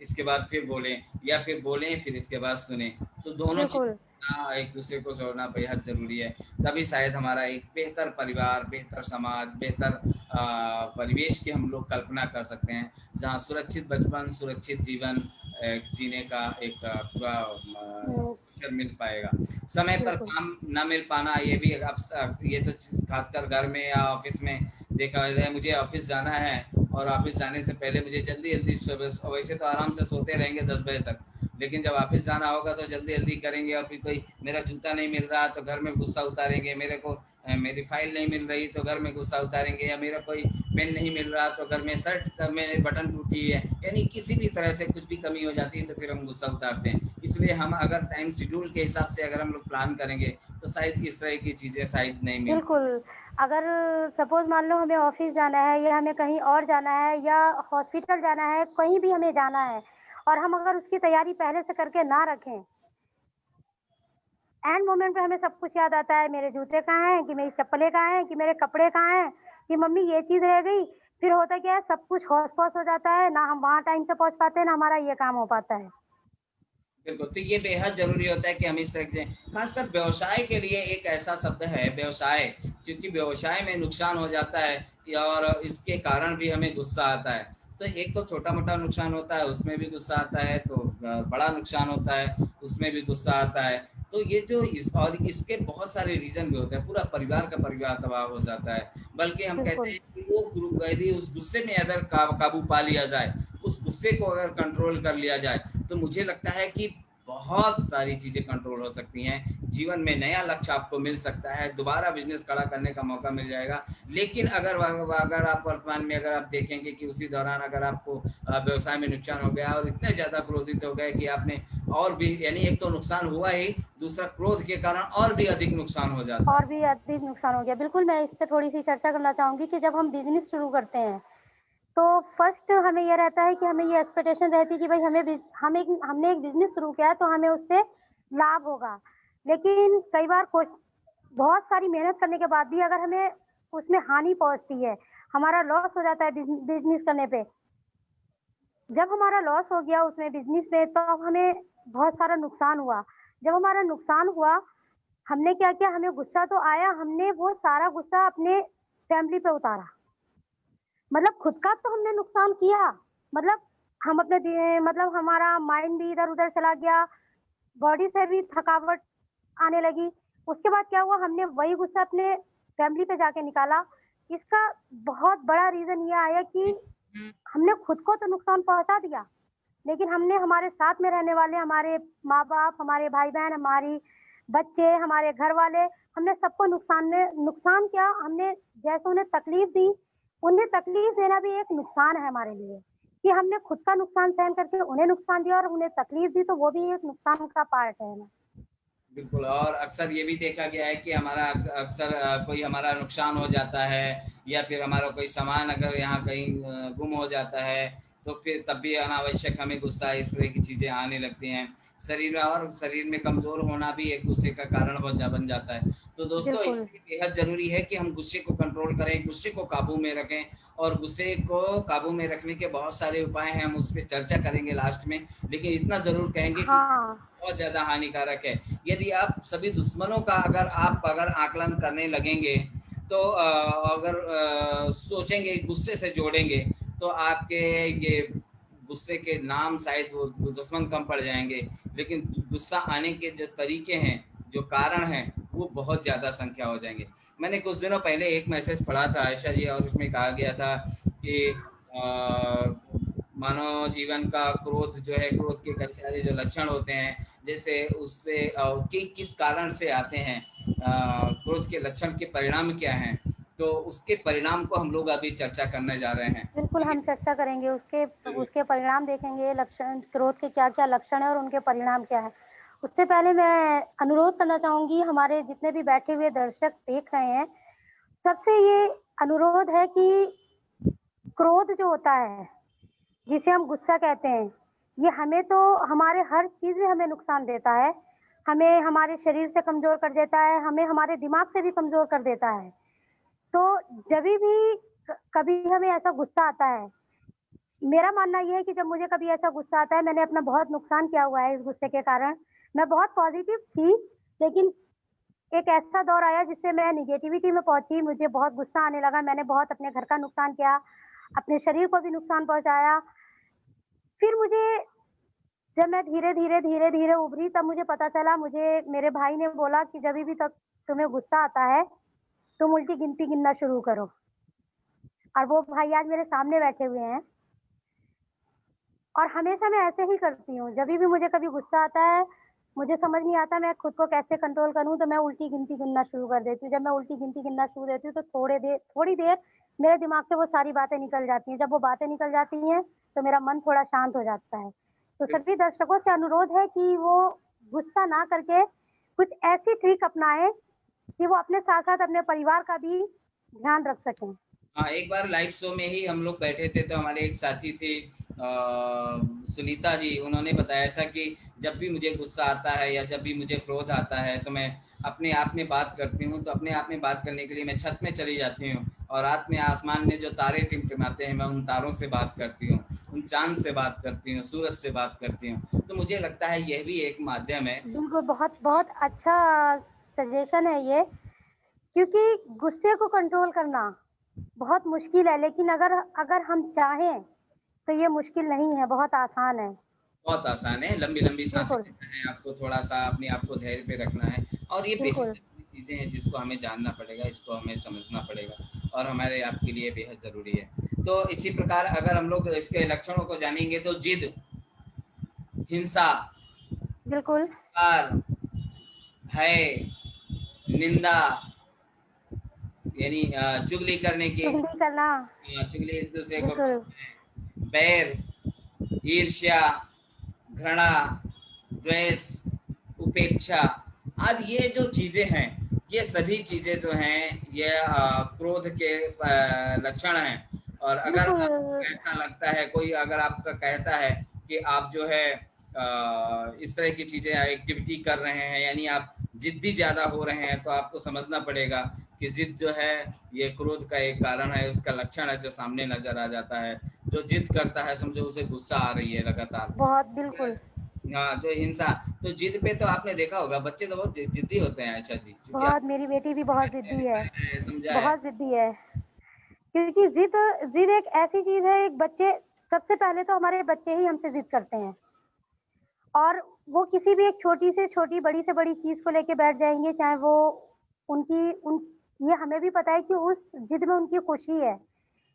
इसके बाद फिर बोलें, या फिर बोलें फिर इसके बाद सुने। तो दोनों बिल्कुल, चीज़ एक दूसरे को जोड़ना बेहद ज़रूरी है। तभी शायद हमारा एक बेहतर परिवार, बेहतर समाज, बेहतर परिवेश की हम लोग कल्पना कर सकते हैं, जहाँ सुरक्षित बचपन, सुरक्षित जीवन जीने का एक पूरा अवसर मिल पाएगा। समय पर बिल्कुल, काम ना मिल पाना, ये भी ये तो खासकर घर में या ऑफिस में देखा है। मुझे ऑफिस जाना है और ऑफिस जाने से पहले मुझे जल्दी जल्दी, वैसे तो आराम से सोते रहेंगे 10 बजे तक, लेकिन जब ऑफिस जाना होगा तो जल्दी जल्दी करेंगे, और फिर कोई मेरा जूता नहीं मिल रहा तो घर में गुस्सा उतारेंगे, मेरे को मेरी फाइल नहीं मिल रही तो घर में गुस्सा उतारेंगे, या मेरा कोई पेन नहीं मिल रहा तो घर में शर्ट में बटन टूटी है, यानी किसी भी तरह से कुछ भी कमी हो जाती है तो फिर हम गुस्सा उतारते हैं। इसलिए हम अगर टाइम शेड्यूल के हिसाब से अगर हम लोग प्लान करेंगे तो शायद इस तरह की चीज़ें शायद नहीं मिल। बिल्कुल। अगर सपोज़ मान लो हमें ऑफ़िस जाना है या हमें कहीं और जाना है या हॉस्पिटल जाना है, कहीं भी हमें जाना है और हम अगर उसकी तैयारी पहले से करके ना रखें, एंड मोमेंट पे हमें सब कुछ याद आता है, मेरे जूते कहाँ हैं, कि मेरी चप्पलें कहाँ हैं, कि मेरे कपड़े कहाँ हैं, कि मम्मी ये चीज़ रह गई। फिर होता क्या है, सब कुछ होश-पोश हो जाता है, ना हम वहाँ टाइम से पहुँच पाते हैं, ना हमारा ये काम हो पाता है। बिल्कुल, तो ये बेहद ज़रूरी होता है कि हम इस तरह से, खासकर व्यवसाय के लिए एक ऐसा शब्द है व्यवसाय, क्योंकि व्यवसाय में नुकसान हो जाता है और इसके कारण भी हमें गुस्सा आता है। तो एक तो छोटा-मोटा नुकसान होता है, उसमें भी गुस्सा आता है, तो बड़ा नुकसान होता है, उसमें भी गुस्सा आता है। तो ये जो इस और इसके बहुत सारे रीज़न भी होते हैं, पूरा परिवार का परिवार तबाह हो जाता है। बल्कि हम कहते बिल्कुल, हैं कि वो यदि उस गुस्से में अगर काबू पा लिया जाए, उस गुस्से को अगर कंट्रोल कर लिया जाए, तो मुझे लगता है कि बहुत सारी चीज़ें कंट्रोल हो सकती हैं। जीवन में नया लक्ष्य आपको मिल सकता है, दोबारा बिज़नेस खड़ा करने का मौका मिल जाएगा। लेकिन अगर आप वर्तमान में अगर आप देखेंगे कि उसी दौरान अगर आपको व्यवसाय में नुकसान हो गया और इतने ज़्यादा क्रोधित हो गए कि आपने और भी, यानी एक तो नुकसान हुआ ही, दूसरा क्रोध के कारण और भी अधिक नुकसान हो जाता और है। भी अधिक नुकसान हो गया। बिल्कुल, मैं इस पे थोड़ी-सी चर्चा करना चाहूँगी कि जब हम बिज़नेस शुरू करते हैं, तो फर्स्ट हमें ये रहता है कि हमें ये एक्सपेक्टेशन रहती है कि भई हमने एक बिज़नेस शुरू किया है तो हमें उससे लाभ होगा। लेकिन कई बार बहुत सारी मेहनत करने के बाद भी अगर हमें उसमें हानि पहुँचती है, हमारा लॉस हो जाता है बिज़नेस करने पे। जब हमारा लॉस हो गया उसमें बिज़नेस में तब हमें बहुत सारा नुकसान हुआ। जब हमारा नुकसान हुआ, हमने क्या किया, हमें गुस्सा तो आया, हमने वो सारा गुस्सा अपने फैमिली पे उतारा। मतलब खुद का तो हमने नुकसान किया, मतलब हम अपने मतलब हमारा माइंड भी इधर-उधर चला गया, बॉडी से भी थकावट आने लगी। उसके बाद क्या हुआ, हमने वही गुस्सा अपने फैमिली पे जाके निकाला। इसका बहुत बड़ा रीज़न ये आया कि हमने खुद को तो नुकसान पहुँचा दिया, लेकिन हमने हमारे साथ में रहने वाले हमारे माँ-बाप, हमारे भाई-बहन, हमारी बच्चे, हमारे घरवाले, हमने सबको नुकसान क्या, हमने जैसे उन्हें तकलीफ़ दी, उन्हें तकलीफ़ देना भी एक नुकसान है हमारे लिए, कि हमने खुद का नुकसान सहन करके उन्हें नुकसान दिया और उन्हें तकलीफ़ दी, तो वो भी एक नुकसान का पार्ट है ना। बिल्कुल, और अक्सर ये भी देखा गया है कि हमारा अक्सर कोई हमारा नुकसान हो जाता है, या फिर हमारा कोई सामान अगर यहाँ कहीं गुम हो जाता है, तो फिर तब भी अनावश्यक हमें गुस्सा, इस तरह की चीज़ें आने लगती हैं। शरीर में कमज़ोर होना भी एक गुस्से का कारण बन जाता है। तो दोस्तों, बिल्कुल, इसलिए बेहद ज़रूरी है कि हम गुस्से को कंट्रोल करें, गुस्से को काबू में रखें, और गुस्से को काबू में रखने के बहुत सारे उपाय हैं, हम उस पे चर्चा करेंगे लास्ट में। लेकिन इतना ज़रूर कहेंगे कि हाँ, बहुत ज़्यादा हानिकारक है। यदि आप सभी दुश्मनों का अगर आकलन करने लगेंगे, तो अगर सोचेंगे, गुस्से से जोड़ेंगे, तो आपके ये गुस्से के नाम शायद वो दुश्मन कम पड़ जाएँगे, लेकिन गुस्सा आने के जो तरीके हैं, जो कारण हैं, वो बहुत ज़्यादा संख्या हो जाएँगे। मैंने कुछ दिनों पहले एक मैसेज पढ़ा था आयशा जी, और उसमें कहा गया था कि मानव जीवन का क्रोध जो है, क्रोध के कई सारे जो लक्षण होते हैं, जैसे उससे कि किस कारण से आते हैं, क्रोध के लक्षण के परिणाम क्या हैं, तो उसके परिणाम को हम लोग अभी चर्चा करने जा रहे हैं। बिल्कुल हम लेकिन चर्चा करेंगे उसके ज़रूर, उसके परिणाम देखेंगे, लक्षण क्रोध के क्या-क्या लक्षण हैं और उनके परिणाम क्या हैं। उससे पहले मैं अनुरोध करना चाहूँगी हमारे जितने भी बैठे हुए दर्शक देख रहे हैं, सबसे ये अनुरोध है कि क्रोध जो होता है, जिसे हम गुस्सा कहते हैं, ये हमें तो हमारे हर चीज़ में हमें नुकसान देता है। हमें हमारे शरीर से कमज़ोर कर देता है, हमें हमारे दिमाग से भी कमज़ोर कर देता है। तो जभी भी कभी हमें ऐसा गुस्सा आता है, मेरा मानना ये है कि जब मुझे कभी ऐसा गुस्सा आता है, मैंने अपना बहुत नुकसान किया हुआ है इस गुस्से के कारण। मैं बहुत पॉज़िटिव थी, लेकिन एक ऐसा दौर आया जिससे मैं नेगेटिविटी में पहुँची, मुझे बहुत गुस्सा आने लगा, मैंने बहुत अपने घर का नुकसान किया, अपने शरीर को भी नुकसान पहुँचाया। फिर मुझे जब मैं धीरे-धीरे उभरी तब मुझे पता चला मुझे मेरे भाई ने बोला कि जभी भी तक तुम्हें गुस्सा आता है, तुम उल्टी गिनती गिनना शुरू करो। और वो भाई आज मेरे सामने बैठे हुए हैं और हमेशा मैं ऐसे ही करती हूँ। जभी भी मुझे कभी गुस्सा आता है, मुझे समझ नहीं आता मैं खुद को कैसे कंट्रोल करूँ तो मैं उल्टी गिनती गिनना शुरू कर देती हूँ। जब मैं उल्टी गिनती गिनना शुरू देती हूँ तो थोड़ी देर मेरे दिमाग से वो सारी बातें निकल जाती हैं। जब वो बातें निकल जाती हैं, तो मेरा मन थोड़ा शांत हो जाता है। तो सभी दर्शकों से अनुरोध है कि वो गुस्सा ना करके कुछ ऐसी ट्रिक अपनाएँ कि वो अपने साथ-साथ अपने परिवार का भी ध्यान रख सकें। हाँ, एक बार लाइव शो में ही हम लोग बैठे थे तो हमारे एक साथी थे सुनीता जी, उन्होंने बताया था कि जब भी मुझे गुस्सा आता है या जब भी मुझे क्रोध आता है तो मैं अपने आप में बात करती हूँ। तो अपने आप में बात करने के लिए मैं छत में चली जाती हूँ और रात में आसमान में जो तारे टिमटिमाते हैं मैं उन तारों से बात करती हूँ, उन चाँद से बात करती हूँ, सूरज से बात करती हूँ। तो मुझे लगता है यह भी एक माध्यम है। बिल्कुल, बहुत बहुत अच्छा सजेशन है ये, क्योंकि गुस्से को कंट्रोल करना बहुत मुश्किल है, लेकिन अगर अगर हम चाहें, तो ये मुश्किल नहीं है, बहुत आसान है। बहुत आसान है, लंबी-लंबी साँसें बिल्कुल, लेना है आपको, थोड़ा-सा अपने आप को धैर्य पे रखना है और ये बेहद बिल्कुल, ज़रूरी चीज़ें हैं जिसको हमें जानना पड़ेगा, इसको हमें समझना पड़ेगा और हमारे आपके लिए बेहद ज़रूरी है। तो इसी प्रकार अगर हम लोग इसके लक्षणों को जानेंगे तो जिद, हिंसा, बिल्कुल, अहंकार, भय, निंदा यानी चुगली करने की चुगली करना, चुगली एक-दूसरे को बिल्कुल, बैर, ईर्ष्या, घृणा, द्वेष, उपेक्षा आदि ये जो चीजें हैं, ये सभी चीजें जो हैं ये क्रोध के लक्षण हैं। और अगर बिल्कुल, आपको ऐसा लगता है, कोई अगर आपका कहता है कि आप जो है इस तरह की चीजें एक्टिविटी कर रहे हैं यानी आप जिद्दी ज्यादा हो रहे हैं, तो आपको समझना पड़ेगा कि जिद जो है ये क्रोध का एक कारण है, उसका लक्षण है जो सामने नजर आ जाता है। जो जिद करता है समझो उसे गुस्सा आ रही है लगातार। बहुत बिल्कुल, हाँ, जो हिंसा, तो जिद पे तो आपने देखा होगा बच्चे तो बहुत जिद्दी होते हैं आयशा जी, क्योंकि बहुत मेरी बेटी भी बहुत ज़िद्दी है, समझा है। बहुत ज़िद्दी है। क्योंकि ज़िद ज़िद एक ऐसी चीज़ है, एक बच्चे सबसे पहले तो हमारे बच्चे ही हमसे ज़िद करते हैं और वो किसी भी एक छोटी से छोटी, बड़ी से बड़ी चीज़ को लेके बैठ जाएँगे, चाहे वो उनकी उन ये हमें भी पता है कि उस ज़िद में उनकी खुशी है।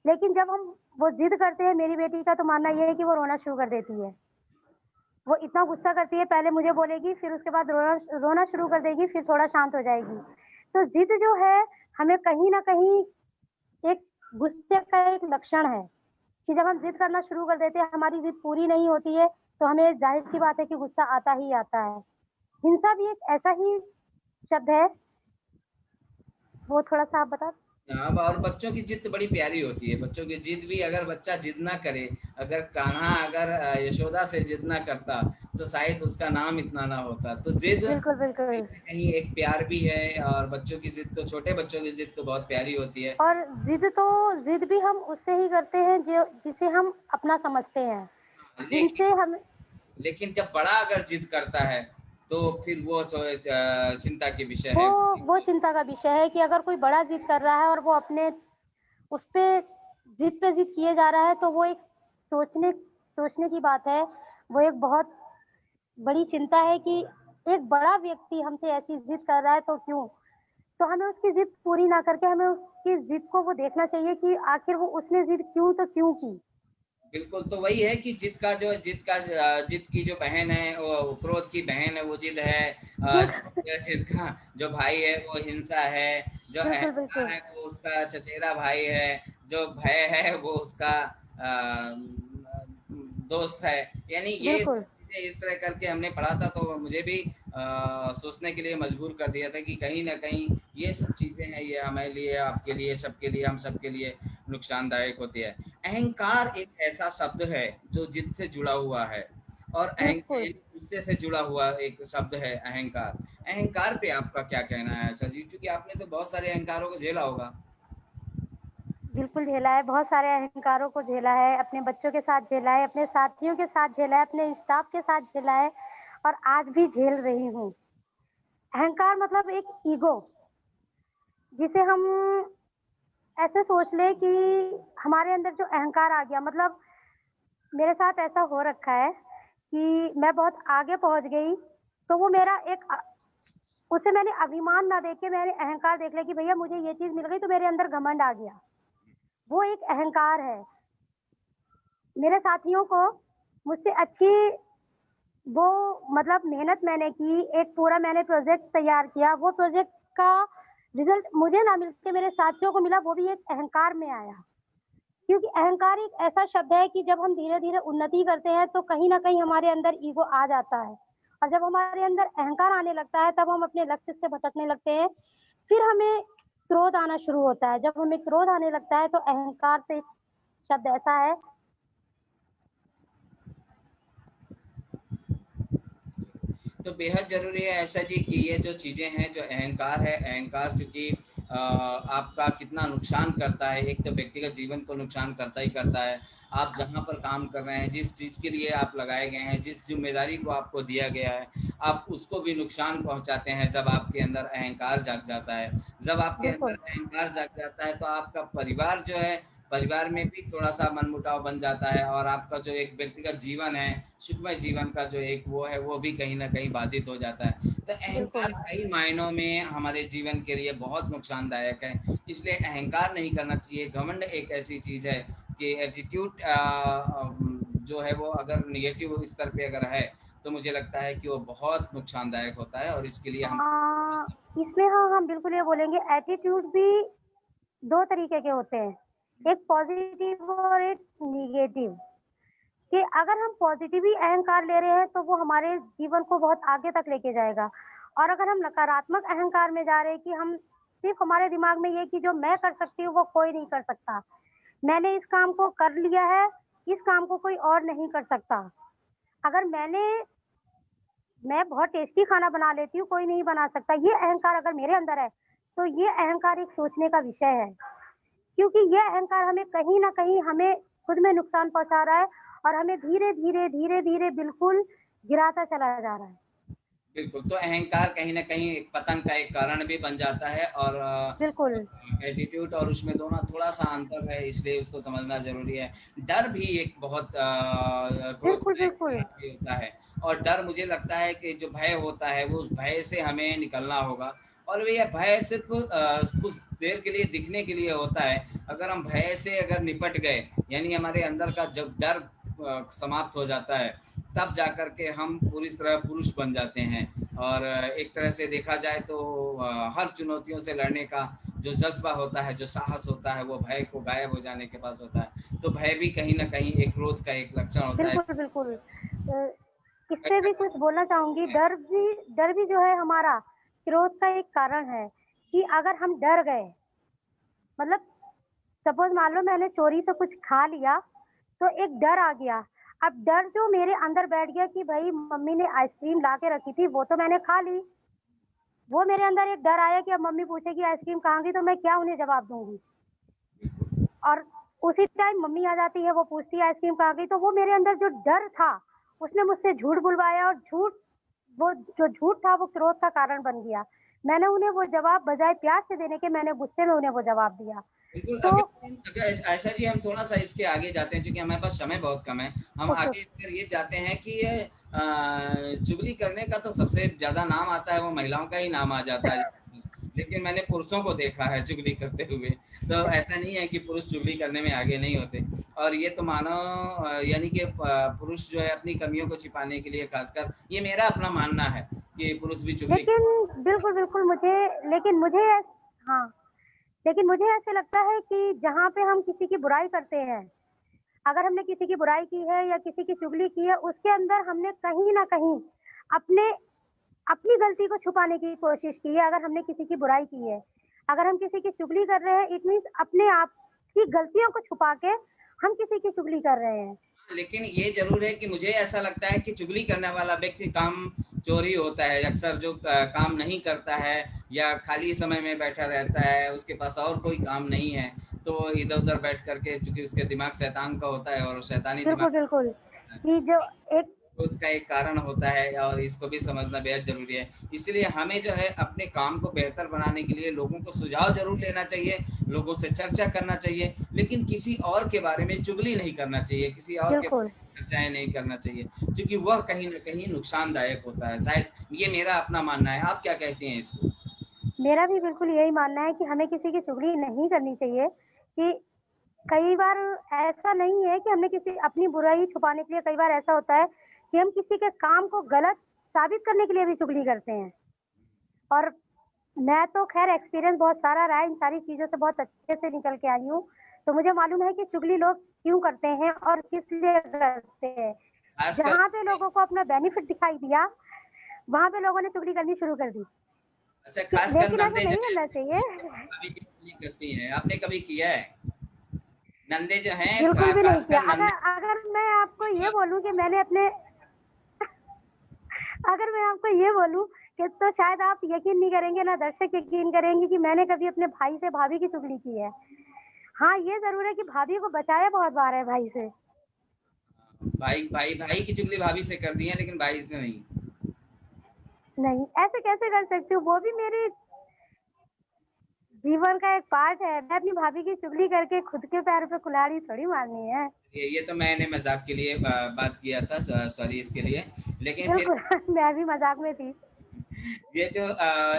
लेकिन जब हम वो ज़िद करते हैं, मेरी बेटी का तो मानना ये है कि वो रोना शुरू कर देती है। वो इतना गुस्सा करती है, पहले मुझे बोलेगी, फिर उसके बाद रोना रोना शुरू कर देगी, फिर थोड़ा शांत हो जाएगी। तो ज़िद जो है, हमें कहीं न कहीं एक गुस्से का एक लक्षण है कि जब हम ज़िद करना शुरू कर देते हैं, हमारी ज़िद पूरी नहीं होती है, तो हमें ज़ाहिर-सी बात है कि गुस्सा आता ही आता है। हिंसा भी एक ऐसा ही शब्द है, वो थोड़ा-सा आप बता। हाँ, और बच्चों की जिद बड़ी प्यारी होती है। बच्चों की जिद भी अगर बच्चा जिद ना करे, अगर कान्हा अगर यशोदा से जिद ना करता, तो शायद उसका नाम इतना ना होता। तो जिद बिल्कुल, कहीं बिल्कुल। न कहीं एक प्यार भी है और बच्चों की जिद तो छोटे बच्चों की जिद तो बहुत प्यारी होती है। और ज़िद भी हम उससे ही करते हैं जो जिसे हम अपना समझते हैं, हाँ, जिनसे लेकिन हम लेकिन जब बड़ा अगर जिद करता है, तो फिर वो जो चिंता की विषय वो है। वो चिंता का विषय है कि अगर कोई बड़ा ज़िद कर रहा है और वो अपने उस पे ज़िद किए जा रहा है, तो वो एक सोचने सोचने की बात है। वो एक बहुत बड़ी चिंता है कि एक बड़ा व्यक्ति हमसे ऐसी ज़िद कर रहा है तो क्यों? तो हमें उसकी ज़िद पूरी ना करके हमें उसकी ज़िद को वो देखना चाहिए कि आखिर वो उसने ज़िद क्यों तो क्यों की? बिल्कुल, तो वही है कि जिद की जो बहन है, वो क्रोध की बहन है, वो जिद है। बिल्कुल, जिद का जो भाई है, वो हिंसा है। जो बिल्कुल, अहंकार बिल्कुल। है, वो उसका चचेरा भाई है। जो भय है, वो उसका दोस्त है। यानी ये बिल्कुल, चीज़ें इस तरह करके हमने पढ़ा था, तो मुझे भी सोचने के लिए मजबूर कर दिया था कि कहीं न कहीं ये सब चीज़ें हैं, ये हमारे लिए, आपके लिए, सबके लिए, हम सबके लिए नुकसानदायक होती है। अहंकार एक ऐसा शब्द है जो जिद से जुड़ा हुआ है और बिल्कुल। गुस्से से जुड़ा हुआ एक शब्द है अहंकार। अहंकार पे आपका क्या कहना है आशा जी? क्योंकि आपने तो बहुत सारे अहंकारों को झेला होगा। बिल्कुल झेला है, बहुत सारे अहंकारों को झेला है, अपने बच्चों के साथ झेला है, अपने साथियों के साथ झेला है, अपने स्टाफ के साथ झेला है और आज भी झेल रही हूँ। अहंकार मतलब एक ईगो, जिसे हम ऐसे सोच लें कि हमारे अंदर जो अहंकार आ गया, मतलब मेरे साथ ऐसा हो रखा है कि मैं बहुत आगे पहुँच गई, तो वो मेरा एक उसे मैंने अभिमान ना देख के मैंने अहंकार देख लिया कि भैया मुझे ये चीज़ मिल गई तो मेरे अंदर घमंड आ गया। वो एक अहंकार है। मेरे साथियों को मुझसे अच्छी वो मतलब मेहनत मैंने की, एक पूरा मैंने प्रोजेक्ट तैयार किया, वो प्रोजेक्ट का रिज़ल्ट मुझे ना मिल के मेरे साथियों को मिला, वो भी एक अहंकार में आया। क्योंकि अहंकार एक ऐसा शब्द है कि जब हम धीरे-धीरे उन्नति करते हैं, तो कहीं न कहीं हमारे अंदर ईगो आ जाता है और जब हमारे अंदर अहंकार आने लगता है, तब हम अपने लक्ष्य से भटकने लगते हैं। फिर हमें क्रोध आना शुरू होता है, जब हमें क्रोध आने लगता है, तो अहंकार से शब्द ऐसा है। तो बेहद ज़रूरी है ऐसा जी कि ये जो चीज़ें हैं, जो अहंकार है, अहंकार चूँकि आपका कितना नुकसान करता है, एक तो व्यक्तिगत जीवन को नुकसान करता ही करता है। आप जहाँ पर काम कर रहे हैं, जिस चीज़ के लिए आप लगाए गए हैं, जिस ज़िम्मेदारी को आपको दिया गया है, आप उसको भी नुकसान पहुँचाते हैं जब आपके अंदर अहंकार जाग जाता है। जब आपके अंदर बिल्कुल, अहंकार जाग जाता है, तो आपका परिवार जो है, परिवार में भी थोड़ा-सा मनमुटाव बन जाता है और आपका जो एक व्यक्तिगत जीवन है, सुखमय जीवन का जो एक वो है, वो भी कहीं न कहीं बाधित हो जाता है। तो अहंकार बिल्कुल। कई मायनों में हमारे जीवन के लिए बहुत नुकसानदायक है, इसलिए अहंकार नहीं करना चाहिए। घमंड एक ऐसी चीज़ है कि एटीट्यूड जो है वो अगर नेगेटिव स्तर पे अगर है, तो मुझे लगता है कि वो बहुत नुकसानदायक होता है और इसके लिए हम इसमें हाँ, हम बिल्कुल ये बोलेंगे एटीट्यूड भी 2 तरीके के होते हैं, एक पॉज़िटिव और एक नेगेटिव। कि अगर हम पॉज़िटिव ही अहंकार ले रहे हैं, तो वो हमारे जीवन को बहुत आगे तक लेके जाएगा और अगर हम नकारात्मक अहंकार में जा रहे हैं कि हम सिर्फ़ हमारे दिमाग में ये कि जो मैं कर सकती हूँ, वो कोई नहीं कर सकता। मैंने इस काम को कर लिया है, इस काम को कोई और नहीं कर सकता। अगर मैं बहुत टेस्टी खाना बना लेती हूँ, कोई नहीं बना सकता। ये अहंकार अगर मेरे अंदर है, तो ये अहंकार एक सोचने का विषय है। क्योंकि ये अहंकार हमें कहीं न कहीं हमें खुद में नुकसान पहुँचा रहा है और हमें धीरे-धीरे, धीरे-धीरे बिल्कुल गिराता चला जा रहा है। बिल्कुल, तो अहंकार कहीं न कहीं एक पतन का एक कारण भी बन जाता है और बिल्कुल, एटीट्यूड और उसमें दोनों थोड़ा-सा अंतर है, इसलिए उसको समझना ज़रूरी है। डर भी एक बहुत ग्रोथ बिल्कुल, का एक बिल्कुल, कारण भी होता है और डर मुझे लगता है कि जो भय होता है, वो उस भय से हमें निकलना होगा और वो ये भय सिर्फ़ कुछ देर के लिए दिखने के लिए होता है। अगर हम भय से अगर निपट गए, यानी हमारे अंदर का जब डर समाप्त हो जाता है, तब जाकर के हम पूरी तरह पुरुष बन जाते हैं और एक तरह से देखा जाए तो हर चुनौतियों से लड़ने का जो जज्बा होता है, जो साहस होता है, वो भय को गायब हो जाने के पास होता है। तो भय भी कहीं न कहीं एक क्रोध का एक लक्षण होता है। बिल्कुल, बिल्कुल। इससे कैसा भी कुछ बोलना चाहूँगी, डर भी जो है हमारा क्रोध का एक कारण है कि अगर हम डर गए, मतलब सपोज़ मान लो मैंने चोरी से कुछ खा लिया, तो एक डर आ गया। अब डर जो मेरे अंदर बैठ गया कि भई मम्मी ने आइसक्रीम ला के रखी थी, वो तो मैंने खा ली। वो मेरे अंदर एक डर आया कि अब मम्मी पूछेगी आइसक्रीम कहाँ गई, तो मैं क्या उन्हें जवाब दूँगी? और उसी टाइम मम्मी आ जाती है, वो पूछती है आइसक्रीम कहाँ गई, तो वो मेरे अंदर जो डर था, उसने मुझसे झूठ बुलवाया और वो जो झूठ था वो क्रोध का कारण बन गया। मैंने उन्हें वो जवाब बजाय प्यार से देने के मैंने गुस्से में उन्हें वो जवाब दिया। बिल्कुल, तो अगर ऐसा जी हम थोड़ा-सा इसके आगे जाते हैं क्योंकि हमारे पास समय बहुत कम है। हम ओके, आगे फिर ये जाते हैं कि चुगली करने का तो सबसे ज़्यादा नाम आता है, वो महिलाओं का ही नाम आ जाता है। लेकिन मैंने पुरुषों को देखा है चुगली करते हुए, तो ऐसा नहीं है कि पुरुष चुगली करने में आगे नहीं होते और ये तो मानो यानी कि पुरुष जो है अपनी कमियों को छिपाने के लिए ख़ासकर ये मेरा अपना मानना है कि पुरुष भी चुगली लेकिन बिल्कुल, बिल्कुल लेकिन मुझे हाँ, लेकिन मुझे ऐसे लगता है कि जहाँ पे हम किसी की बुराई करते हैं, अगर हमने किसी की बुराई की है या किसी की चुगली की है, उसके अंदर हमने कहीं न कहीं अपने अपनी गलती को छुपाने की कोशिश की है, अगर हमने किसी की बुराई की है। अगर हम किसी की चुगली कर रहे हैं, इट मीन्स अपने आप की गलतियों को छुपा के हम किसी की चुगली कर रहे हैं। लेकिन ये ज़रूर है कि मुझे ऐसा लगता है कि चुगली करने वाला व्यक्ति काम चोर ही होता है। अक्सर जो काम नहीं करता है या खाली समय में बैठा रहता है, उसके पास और कोई काम नहीं है, तो इधर-उधर बैठ कर के चूँकि उसके दिमाग शैतान का होता है और शैतानी दिमाग बिल्कुल, बिल्कुल, कि जो एक उसका एक कारण होता है और इसको भी समझना बेहद ज़रूरी है। इसलिए हमें जो है अपने काम को बेहतर बनाने के लिए लोगों को सुझाव ज़रूर लेना चाहिए, लोगों से चर्चा करना चाहिए, लेकिन किसी और के बारे में चुगली नहीं करना चाहिए, किसी और के बिल्कुल, चर्चाएं नहीं करना चाहिए, क्योंकि वह कहीं ना कहीं नुकसानदायक होता है। शायद ये मेरा अपना मानना है, आप क्या कहते हैं इसको? मेरा भी बिल्कुल यही मानना है कि हमें किसी की चुगली नहीं करनी चाहिए। कि कई बार ऐसा नहीं है कि हमने किसी अपनी बुराई छुपाने के लिए, कई बार ऐसा होता है कि हम किसी के काम को गलत साबित करने के लिए भी चुगली करते हैं। और मैं तो ख़ैर एक्सपीरियंस बहुत सारा रहा है, इन सारी चीज़ों से बहुत अच्छे से निकल के आई हूँ। तो मुझे मालूम है कि चुगली लोग क्यों करते हैं और किस लिए करते हैं। खासकर जहाँ पे लोगों को अपना बेनिफिट दिखाई दिया, वहाँ पे लोगों ने चुगली करनी शुरू कर दी। अच्छा, कि खासकर लेकिन ऐसा नंदे जो नहीं है करना चाहिए। भाभी की चुगली करती हैं, आपने कभी किया है? नंदे जो हैं बिल्कुल भी नहीं किया। खासकर नंदे। अगर अगर मैं आपको ये बोलूँ कि मैंने अपने अगर मैं आपको ये बोलूँ कि तो शायद आप यकीन नहीं करेंगे, ना दर्शक यकीन करेंगे कि मैंने कभी अपने भाई से भाभी की चुगली की है। हाँ, ये ज़रूर है कि भाभी को बचाया बहुत बार है भाई से। भाई की चुगली भाभी से कर दी है, लेकिन भाई से नहीं। नहीं, ऐसे कैसे कर सकती हूँ? वो भी मेरे जीवन का एक पार्ट है। मैं अपनी भाभी की चुगली करके खुद के पैर पे कुल्हाड़ी थोड़ी मारनी है। ये तो मैंने मजाक के लिए बात किया था, सॉरी इसके लिए। लेकिन फिर बिल्कुल। मैं भी मज़ाक में थी। ये जो